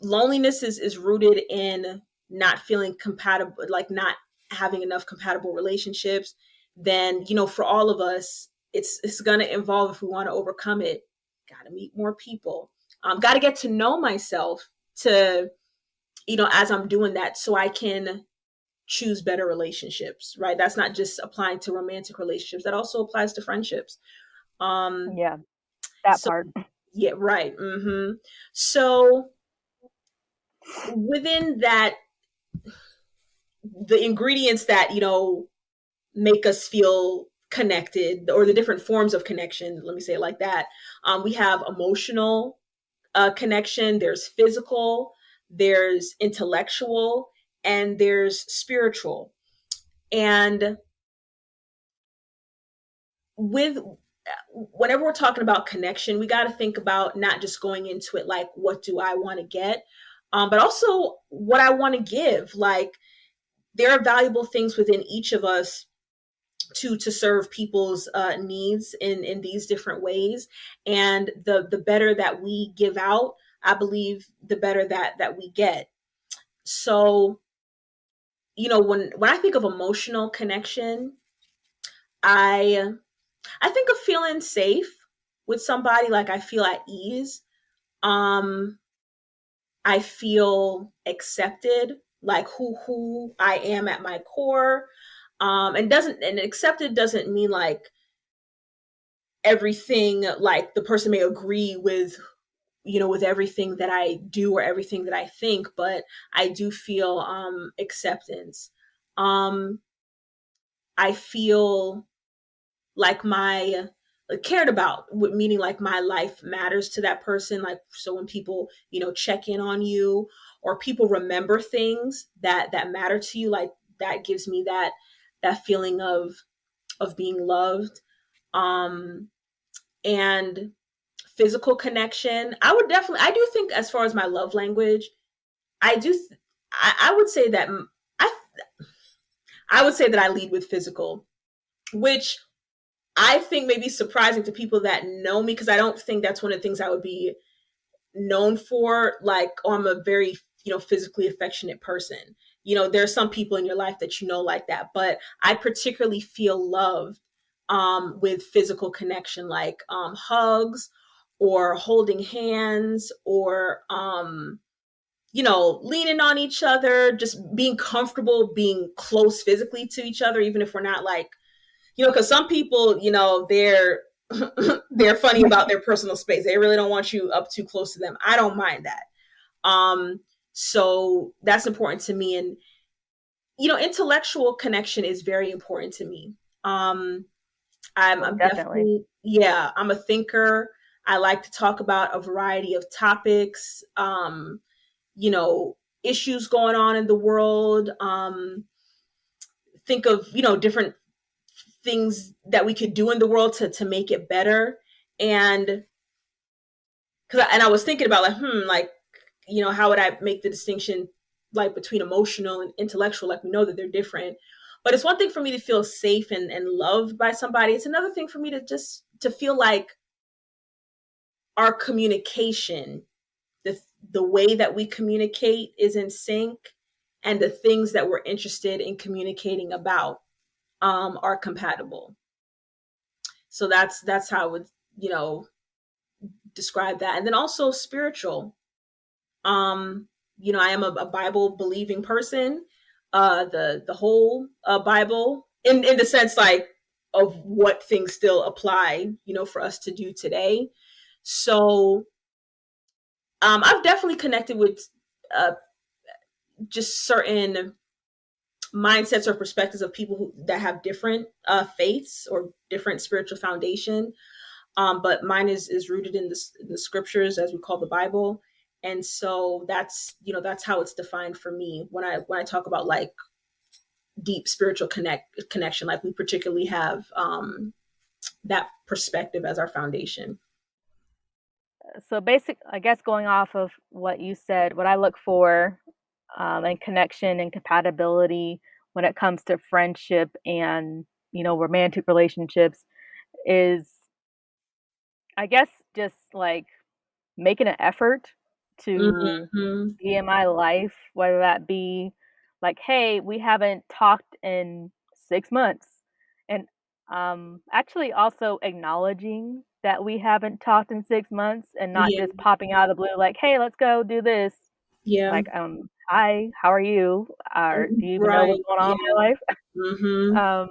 loneliness is rooted in not feeling compatible, like not having enough compatible relationships, then, for all of us, it's going to involve, if we want to overcome it, got to meet more people, got to get to know myself, to, as I'm doing that, so I can choose better relationships, right? That's not just applying to romantic relationships, that also applies to friendships. Yeah, that So part. yeah, right. So within that, the ingredients that, make us feel connected, or the different forms of connection, let me say it like that. We have emotional connection, there's physical, there's intellectual, and there's spiritual. And whenever we're talking about connection, we got to think about not just going into it like, what do I want to get, but also what I want to give. Like, there are valuable things within each of us to serve people's needs in these different ways. And the better that we give out, I believe the better that we get. So, when I think of emotional connection, I think of feeling safe with somebody. Like, I feel at ease. I feel accepted, like who I am at my core. And accepted doesn't mean like everything, like the person may agree with, with everything that I do or everything that I think, but I do feel acceptance. I feel like my cared about, meaning like my life matters to that person. Like, so when people, check in on you, or people remember things that matter to you, like that gives me that feeling of being loved. And physical connection, I do think, as far as my love language, I do I would say that I I would say that I lead with physical, which I think maybe surprising to people that know me, because I don't think that's one of the things I would be known for. Like, oh, I'm a very, physically affectionate person. There's some people in your life that like that, but I particularly feel loved with physical connection, like hugs or holding hands or leaning on each other, just being comfortable, being close physically to each other, even if we're not like, because some people, they're they're funny about their personal space. They really don't want you up too close to them. I don't mind that. So that's important to me. And, intellectual connection is very important to me. I'm definitely, I'm a thinker. I like to talk about a variety of topics, issues going on in the world. Think of, different things that we could do in the world to make it better. And I was thinking about like, how would I make the distinction like between emotional and intellectual? Like, we know that they're different, but it's one thing for me to feel safe and loved by somebody. It's another thing for me to feel like our communication, the way that we communicate is in sync, and the things that we're interested in communicating about are compatible. So that's how I would, describe that. And then also spiritual. I am a Bible believing person. The whole Bible, in the sense like of what things still apply, for us to do today. So I've definitely connected with just certain mindsets or perspectives of people that have different faiths or different spiritual foundation. But mine is rooted in the scriptures, as we call the Bible. And so that's how it's defined for me when I talk about like deep spiritual connection. Like, we particularly have that perspective as our foundation. So I guess going off of what you said, what I look for in connection and compatibility when it comes to friendship and, romantic relationships is, I guess, just like making an effort to be in my life, whether that be like, hey, we haven't talked in 6 months. And actually also acknowledging that we haven't talked in 6 months and not just popping out of the blue like, hey, let's go do this. Like, hi, how are you? Or do you even know what's going on in my life?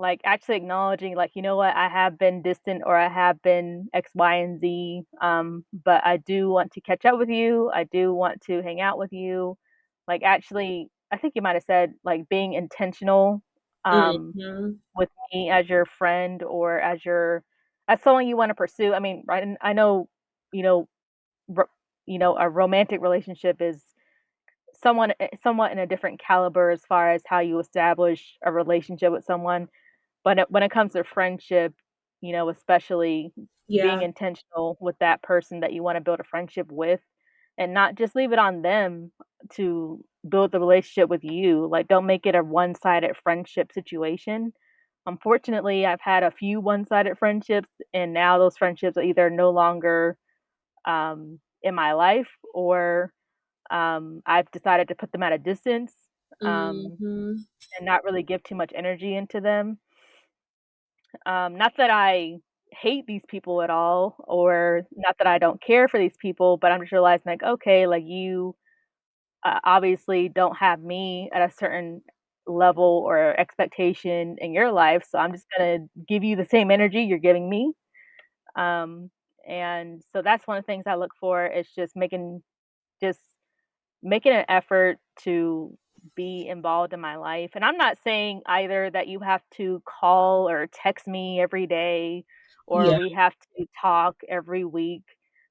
Like, actually acknowledging, like, you know what, I have been distant or I have been X, Y, and Z, but I do want to catch up with you. I do want to hang out with you. Like, actually, I think you might have said, like, being intentional with me as your friend or as someone you want to pursue. I mean, right? And I know, you know, a romantic relationship is somewhat in a different caliber as far as how you establish a relationship with someone. But when it comes to friendship, especially being intentional with that person that you want to build a friendship with, and not just leave it on them to build the relationship with you. Like, don't make it a one-sided friendship situation. Unfortunately, I've had a few one-sided friendships, and now those friendships are either no longer in my life, or I've decided to put them at a distance and not really give too much energy into them. Not that I hate these people at all, or not that I don't care for these people, but I'm just realizing, like, okay, like, you obviously don't have me at a certain level or expectation in your life, so I'm just gonna give you the same energy you're giving me. And so that's one of the things I look for, is just making an effort to be involved in my life. And I'm not saying either that you have to call or text me every day, or we have to talk every week.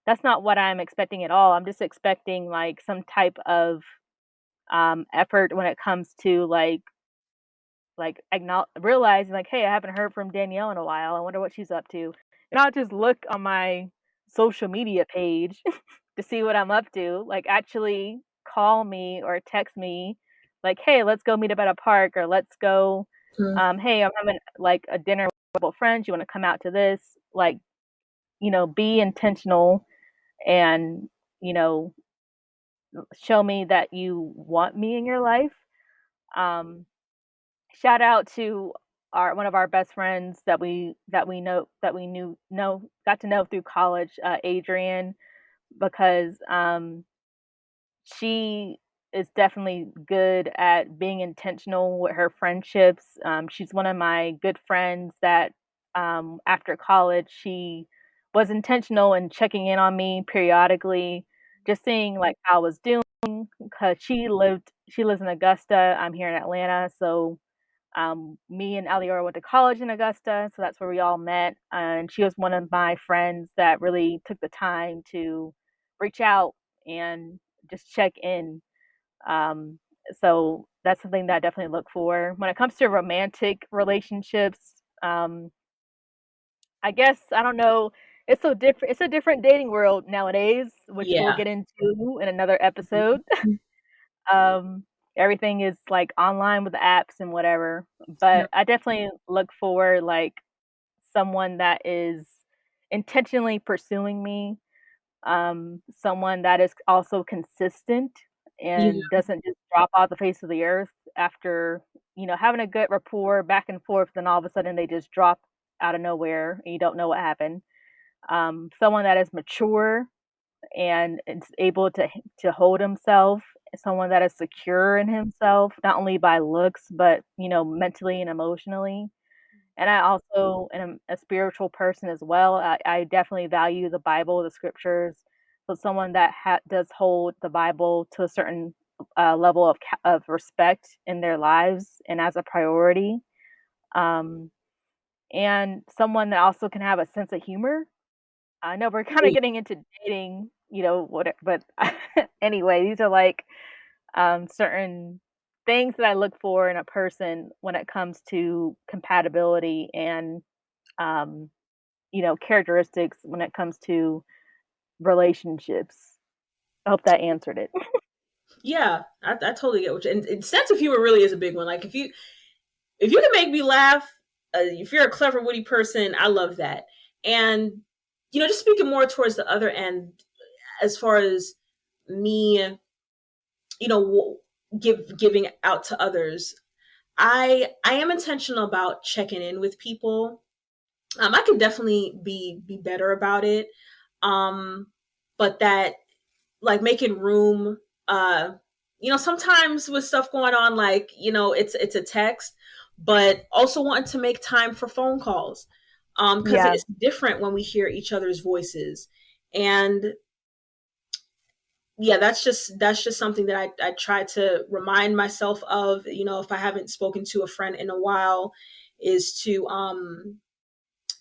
That's not what I'm expecting at all. I'm just expecting like some type of effort when it comes to realizing, like, hey, I haven't heard from Danielle in a while. I wonder what she's up to. And I'll just look on my social media page to see what I'm up to. Like, actually call me or text me, like, hey, let's go meet up at a park, or let's go, hey, I'm having like a dinner friends, you want to come out to this, like, be intentional and, show me that you want me in your life. Shout out to one of our best friends that we got to know through college, Adrienne, because she is definitely good at being intentional with her friendships. She's one of my good friends that, after college, she was intentional in checking in on me periodically, just seeing like how I was doing, because she lives in Augusta. I'm here in Atlanta, so me and Aliora went to college in Augusta, so that's where we all met. And she was one of my friends that really took the time to reach out and just check in. Um, so that's something that I definitely look for. When it comes to romantic relationships, I guess I don't know. It's so different. It's a different dating world nowadays, which we'll Yeah. get into in another episode. Um, Everything is like online with the apps and whatever. Yeah. But I definitely look for like someone that is intentionally pursuing me, someone that is also consistent Yeah. and doesn't just drop off the face of the earth after, having a good rapport back and forth, then all of a sudden they just drop out of nowhere and you don't know what happened. Someone that is mature and is able to hold himself, someone that is secure in himself, not only by looks, but, mentally and emotionally. And I also am a spiritual person as well. I definitely value the Bible, the scriptures. So someone that does hold the Bible to a certain level of respect in their lives and as a priority. Um, and someone that also can have a sense of humor. I know we're kind of getting into dating, what, but anyway, these are like certain things that I look for in a person when it comes to compatibility and um, characteristics when it comes to relationships. I hope that answered it. Yeah, I totally get what you. And sense of humor really is a big one. Like if you can make me laugh, if you're a clever, witty person, I love that. And just speaking more towards the other end, as far as me, giving out to others, I am intentional about checking in with people. I can definitely be better about it. But that, like, making room, sometimes with stuff going on, like, it's a text, but also wanting to make time for phone calls. Because Yeah. it's different when we hear each other's voices. And yeah, that's just something that I try to remind myself of, if I haven't spoken to a friend in a while, is to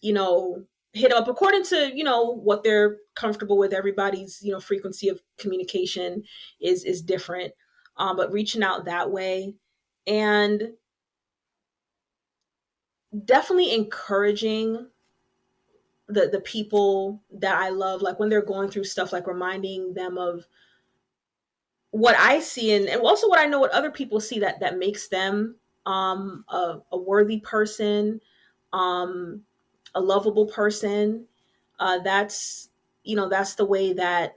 you know hit up according to what they're comfortable with. Everybody's frequency of communication is different, but reaching out that way, and definitely encouraging the people that I love, like when they're going through stuff, like reminding them of what I see, and also what I know what other people see that makes them a worthy person, um a lovable person. That's the way that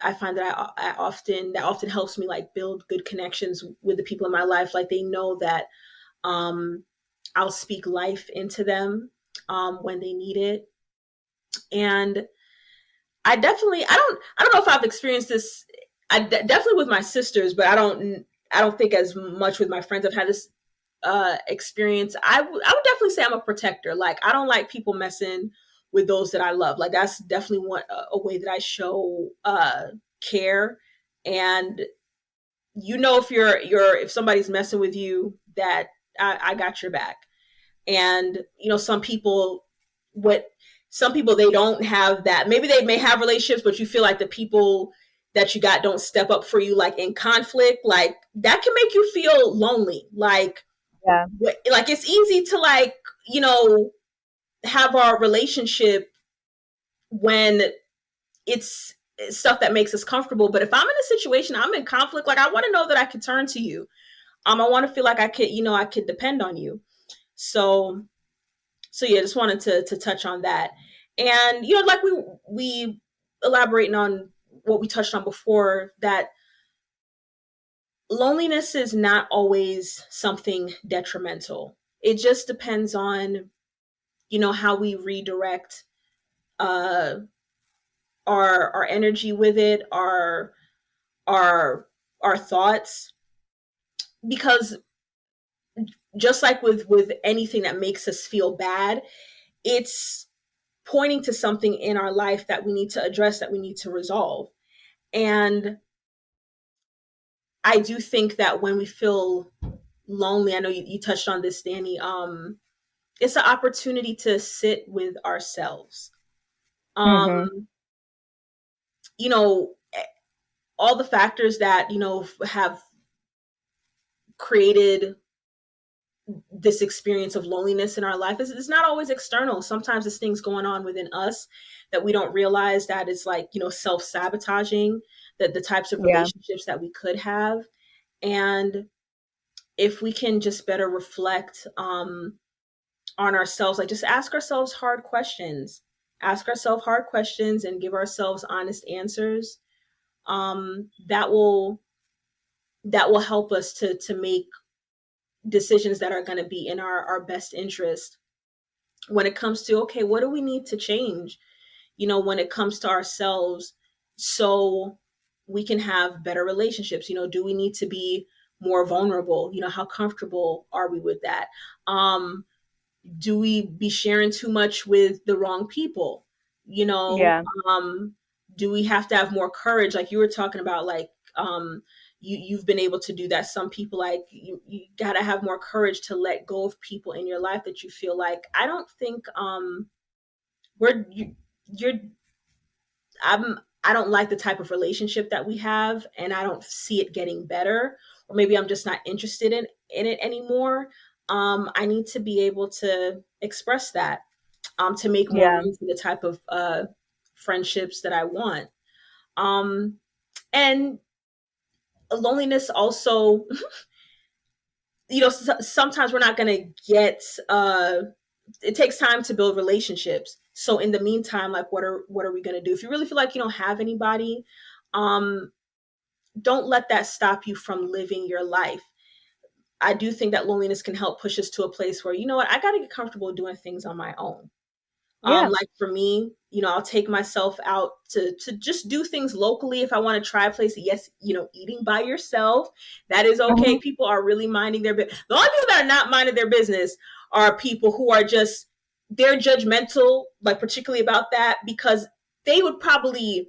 I find that that often helps me, like, build good connections with the people in my life. Like, they know that um I'll speak life into them when they need it. And I don't know if I've experienced this. Definitely with my sisters, but I don't think as much with my friends. I've had this experience. I would definitely say I'm a protector. Like, I don't like people messing with those that I love. Like, that's definitely a way that I show care. And if somebody's messing with you, that I got your back. And what some people, they don't have that. Maybe they may have relationships, but you feel like the people that you got don't step up for you, like in conflict. Like, that can make you feel lonely. Like, Yeah. like, it's easy to, like, have our relationship when it's stuff that makes us comfortable. But if I'm in a situation, I'm in conflict, like, I want to know that I can turn to you. I want to feel like I could depend on you. So So yeah, just wanted to touch on that. And you know, like we elaborating on what we touched on before, that loneliness is not always something detrimental. It just depends on, you know, how we redirect uh our energy with it, our our thoughts. Because just like with anything that makes us feel bad, it's pointing to something in our life that we need to address, that we need to resolve. And I do think that when we feel lonely, I know you touched on this, Danny, it's an opportunity to sit with ourselves. Mm-hmm. You know, all the factors that, you know, have created this experience of loneliness in our life is not always external. Sometimes it's things going on within us that we don't realize, that is like, you know, self-sabotaging the types of Yeah. relationships that we could have. And if we can just better reflect on ourselves, like just ask ourselves hard questions and give ourselves honest answers, that will help us to make decisions that are going to be in our best interest when it comes to, okay, what do we need to change, you know, when it comes to ourselves, so we can have better relationships. You know, do we need to be more vulnerable? You know, how comfortable are we with that? Do we be sharing too much with the wrong people? You know, Yeah. do we have to have more courage, like you were talking about, like you've been able to do that. Some people, like you got to have more courage to let go of people in your life that you feel like, I don't think we're you're I don't like the type of relationship that we have, and I don't see it getting better, or maybe I'm just not interested in it anymore. I need to be able to express that, to make more Yeah. room for the type of friendships that I want. Um, and loneliness also, you know, sometimes we're not going to get. It takes time to build relationships. So in the meantime, like what are we going to do? If you really feel like you don't have anybody, um, don't let that stop you from living your life. I do think that loneliness can help push us to a place where, you know what, I got to get comfortable doing things on my own. Yeah. Like for me, you know, I'll take myself out to just do things locally. If I want to try a place, yes, you know, eating by yourself, that is okay. Mm-hmm. People are really minding their business. The only people that are not minding their business are people who are just, they're judgmental, like particularly about that, because they would probably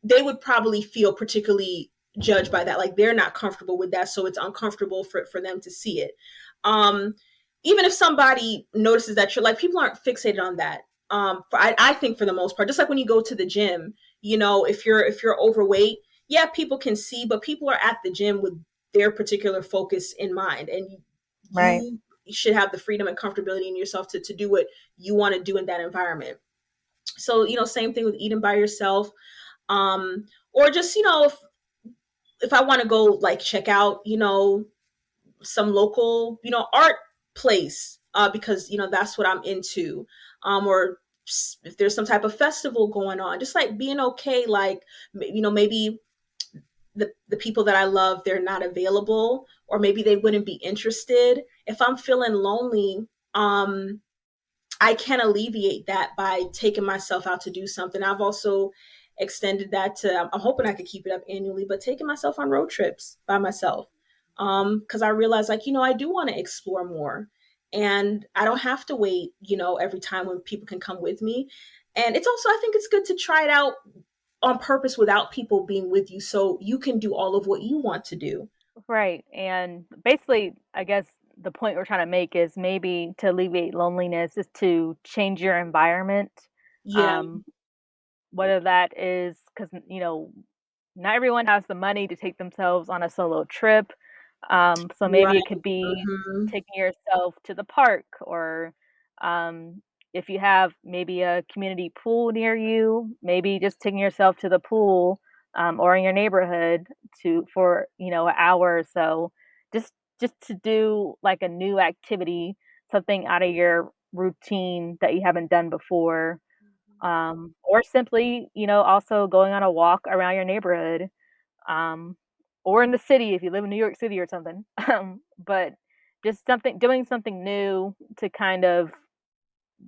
they would probably feel particularly judged by that. Like they're not comfortable with that, so it's uncomfortable for them to see it. Um, Even if somebody notices that you're like, people aren't fixated on that. I think for the most part, just like when you go to the gym, you know, if you're overweight, yeah, people can see, but people are at the gym with their particular focus in mind, and Right. you should have the freedom and comfortability in yourself to do what you want to do in that environment. So, you know, same thing with eating by yourself, or just, you know, if I want to go like check out, you know, some local, you know, art place, because, you know, that's what I'm into, or if there's some type of festival going on, just like being okay, like, you know, maybe the people that I love, they're not available, or maybe they wouldn't be interested. If I'm feeling lonely, I can alleviate that by taking myself out to do something. I've also extended that to, I'm hoping I could keep it up annually, but taking myself on road trips by myself. Because I realized, like, you know, I do want to explore more, and I don't have to wait, you know, every time when people can come with me. And it's also, I think it's good to try it out on purpose without people being with you, so you can do all of what you want to do. Right. And basically, I guess the point we're trying to make is maybe to alleviate loneliness is to change your environment. Yeah, Um, Whether that is because, you know, not everyone has the money to take themselves on a solo trip. So maybe right. it could be Hmm. taking yourself to the park, or um, if you have maybe a community pool near you, maybe just taking yourself to the pool, or in your neighborhood to for, you know, an hour or so, just just to do like a new activity, something out of your routine that you haven't done before. Or simply, also going on a walk around your neighborhood, or in the city if you live in New York City or something. But just doing something new to kind of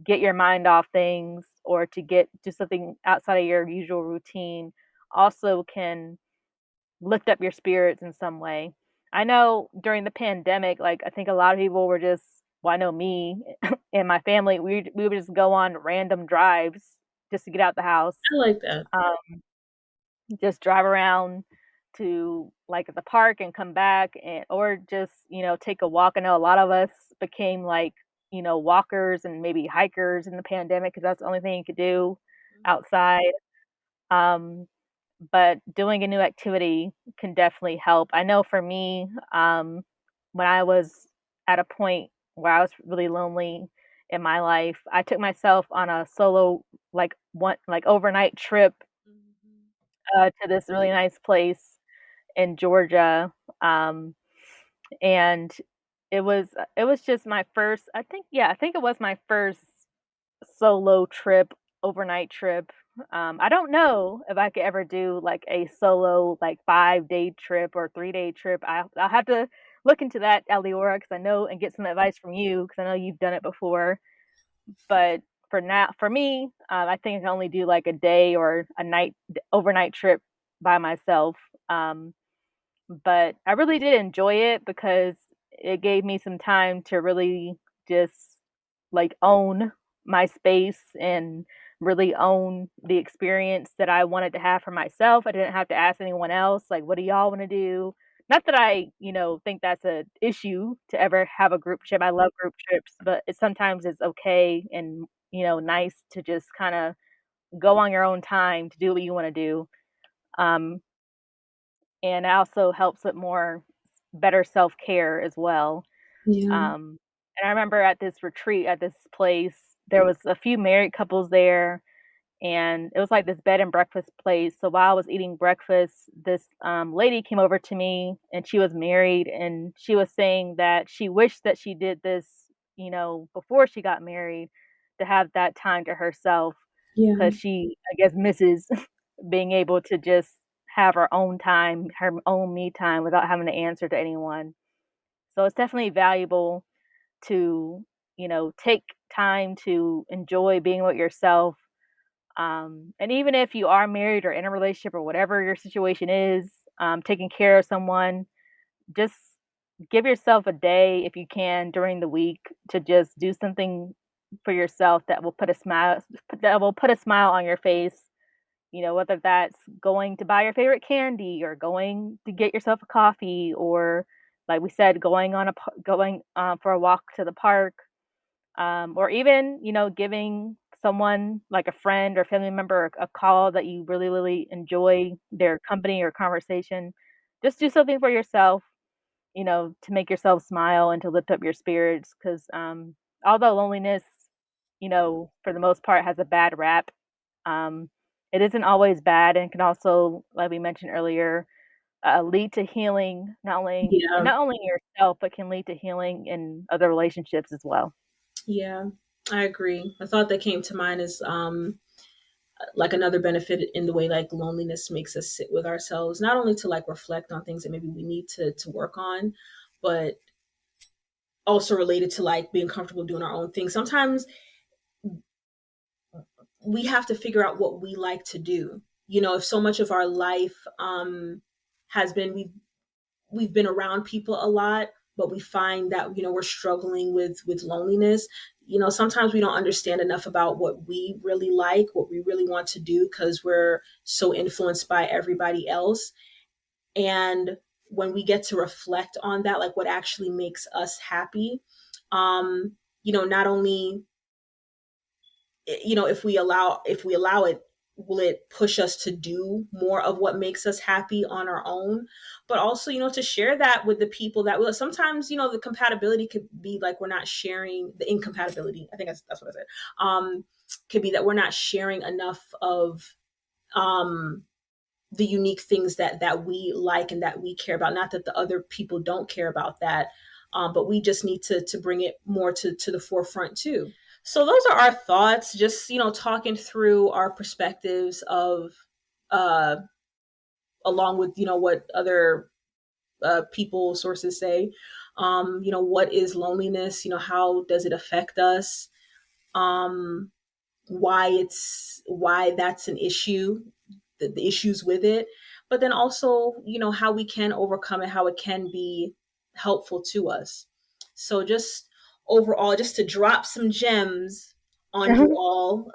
get your mind off things, or to get to something outside of your usual routine, also can lift up your spirits in some way. I know during the pandemic, like, I think a lot of people were just, well, I know me and my family, we would just go on random drives just to get out the house. I like that. Just drive around to, like, the park and come back, and or just, take a walk. I know a lot of us became, like, walkers and maybe hikers in the pandemic because that's the only thing you could do outside. Um, but doing a new activity can definitely help. I know for me, when I was at a point where I was really lonely in my life, I took myself on a solo, overnight trip to this really nice place in Georgia. Um, and it was just my first, I think it was my first solo trip, overnight trip. I don't know if I could ever do like a solo, like 5-day trip or 3-day trip. I'll have to look into that, Eliora, because I know, and get some advice from you because I know you've done it before. But for now, for me, I think I can only do like a day or a night overnight trip by myself. Um, but I really did enjoy it because it gave me some time to really just, like, own my space and really own the experience that I wanted to have for myself. I didn't have to ask anyone else, like, what do y'all want to do? Not that I, think that's a issue to ever have a group trip. I love group trips, but sometimes it's okay and, nice to just kind of go on your own time to do what you want to do. Um, and it also helps with more better self-care as well. Yeah. And I remember at this retreat at this place, there was a few married couples there, and it was like this bed and breakfast place. So while I was eating breakfast, this lady came over to me, and she was married, and she was saying that she wished that she did this, before she got married, to have that time to herself, Yeah. because she, I guess, misses being able to just have her own time, her own me time without having to answer to anyone. So it's definitely valuable to, take time to enjoy being with yourself. And even if you are married or in a relationship or whatever your situation is, taking care of someone, just give yourself a day if you can during the week to just do something for yourself that will put a smile on your face. Whether that's going to buy your favorite candy, or going to get yourself a coffee, or, like we said, going for a walk to the park, or even, giving someone like a friend or family member a call that you really, really enjoy their company or conversation. Just do something for yourself, to make yourself smile and to lift up your spirits. Because although loneliness, for the most part, has a bad rap, um, it isn't always bad, and can also, like we mentioned earlier, lead to healing, Yeah. not only in yourself, but can lead to healing in other relationships as well. Yeah. I agree. A thought that came to mind is like another benefit in the way like loneliness makes us sit with ourselves, not only to like reflect on things that maybe we need to work on, but also related to like being comfortable doing our own thing. Sometimes we have to figure out what we like to do. If so much of our life has been we've been around people a lot, but we find that we're struggling with loneliness. Sometimes we don't understand enough about what we really like, what we really want to do, because we're so influenced by everybody else. And when we get to reflect on that, like what actually makes us happy, not only, if we allow it, will it push us to do more of what makes us happy on our own, but also to share that with the people that will. Sometimes the compatibility could be like we're not sharing. The incompatibility, I think that's what I said, could be that we're not sharing enough of um the unique things that we like and that we care about. Not that the other people don't care about that, but we just need to bring it more to the forefront too. So those are our thoughts, just, talking through our perspectives of, uh, along with, what other people sources say. What is loneliness? How does it affect us? Um, why that's an issue, the issues with it, but then also, how we can overcome it, how it can be helpful to us. So just overall, just to drop some gems on you all,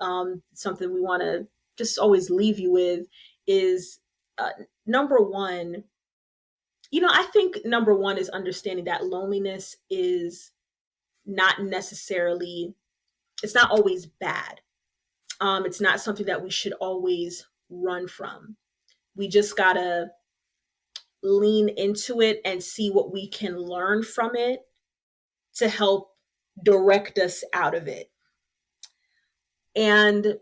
something we want to just always leave you with is, number one, I think number one is understanding that loneliness is not necessarily, it's not always bad. It's not something that we should always run from. We just gotta lean into it and see what we can learn from it to help direct us out of it. And,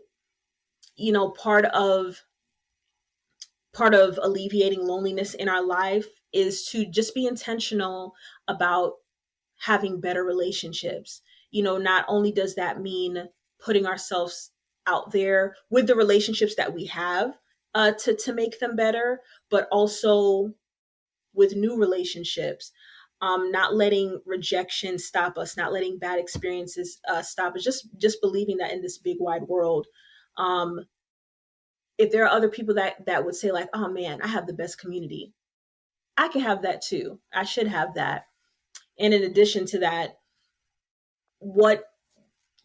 part of alleviating loneliness in our life is to just be intentional about having better relationships. Not only does that mean putting ourselves out there with the relationships that we have, to make them better, but also with new relationships. Not letting rejection stop us, not letting bad experiences stop us. Just believing that in this big wide world, um, if there are other people that would say like, "Oh man, I have the best community," I can have that too. I should have that. And in addition to that, what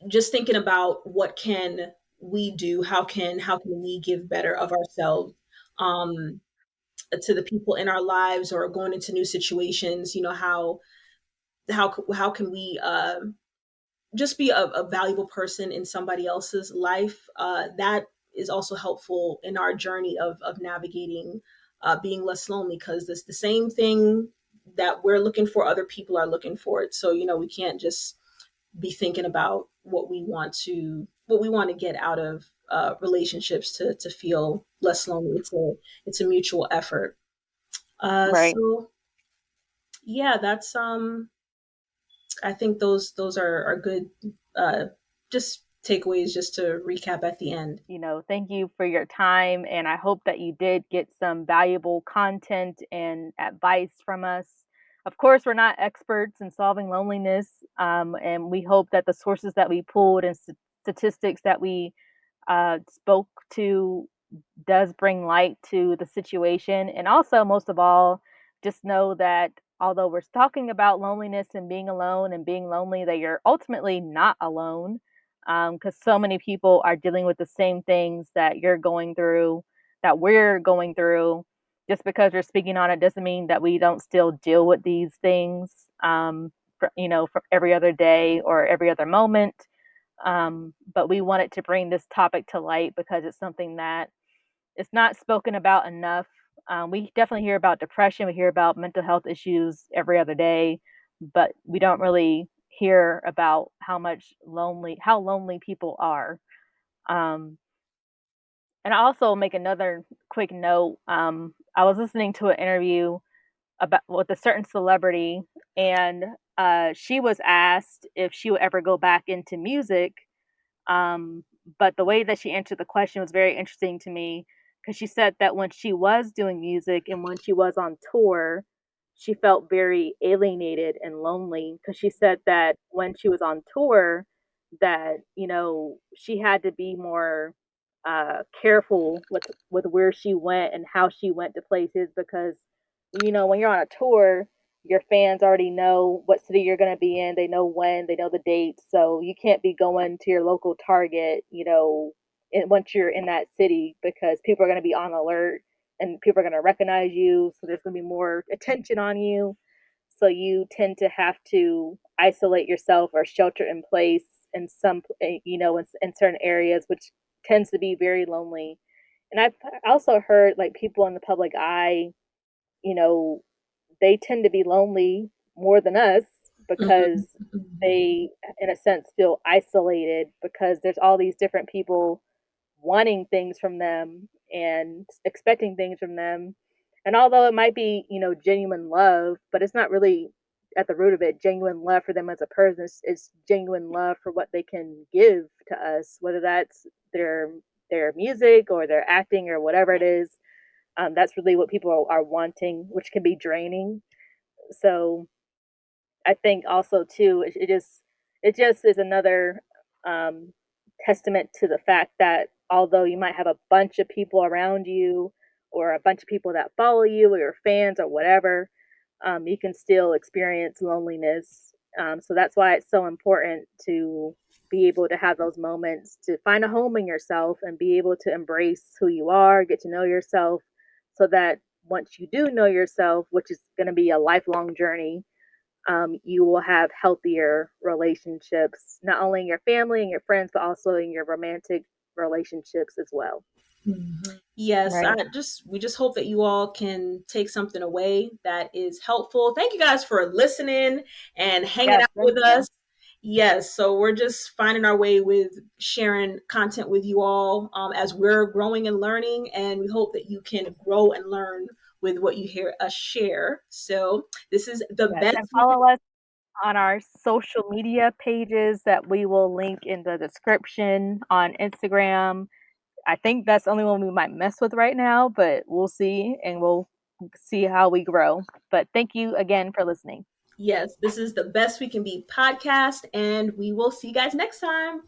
just thinking about what can we do, how can we give better of ourselves, um to the people in our lives, or going into new situations. How can we just be a valuable person in somebody else's life. That is also helpful in our journey of navigating, being less lonely, because this the same thing that we're looking for, other people are looking for it. So we can't just be thinking about what we want to get out of relationships to feel less lonely. It's a mutual effort. Right. So yeah, that's I think those are good, uh just takeaways, just to recap at the end. Thank you for your time. And I hope that you did get some valuable content and advice from us. Of course, we're not experts in solving loneliness. And we hope that the sources that we pulled and statistics that we spoke to does bring light to the situation. And also, most of all, just know that although we're talking about loneliness and being alone and being lonely, that you're ultimately not alone, because so many people are dealing with the same things that you're going through, that we're going through. Just because we're speaking on it doesn't mean that we don't still deal with these things, for every other day or every other moment. But we wanted to bring this topic to light because it's something that it's not spoken about enough. We definitely hear about depression, we hear about mental health issues every other day, but we don't really hear about how lonely people are. Um, and I also make another quick note. I was listening to an interview about with a certain celebrity, and she was asked if she would ever go back into music, but the way that she answered the question was very interesting to me because she said that when she was doing music and when she was on tour, she felt very alienated and lonely because she said that when she was on tour, that she had to be more careful with where she went and how she went to places because when you're on a tour, your fans already know what city you're going to be in. They know when, they know the dates. So you can't be going to your local Target, once you're in that city because people are going to be on alert and people are going to recognize you. So there's going to be more attention on you. So you tend to have to isolate yourself or shelter in place in in certain areas, which tends to be very lonely. And I've also heard like people in the public eye, you know, they tend to be lonely more than us because Mhm. they, in a sense, feel isolated because there's all these different people wanting things from them and expecting things from them. And although it might be, genuine love, but it's not really at the root of it, genuine love for them as a person. It's genuine love for what they can give to us, whether that's their music or their acting or whatever it is. That's really what people are wanting, which can be draining. So I think also too, it just is another testament to the fact that although you might have a bunch of people around you or a bunch of people that follow you or your fans or whatever, you can still experience loneliness. So that's why it's so important to be able to have those moments to find a home in yourself and be able to embrace who you are, get to know yourself, so that once you do know yourself, which is going to be a lifelong journey, you will have healthier relationships, not only in your family and your friends, but also in your romantic relationships as well. Mm-hmm. Yes, right. We just hope that you all can take something away that is helpful. Thank you guys for listening and hanging out with us. Yes, so we're just finding our way with sharing content with you all as we're growing and learning, and we hope that you can grow and learn with what you hear us share. So this is the best. And follow us on our social media pages that we will link in the description on Instagram. I think that's the only one we might mess with right now, but we'll see, and we'll see how we grow. But thank you again for listening. Yes, this is the Best We Can Be podcast, and we will see you guys next time.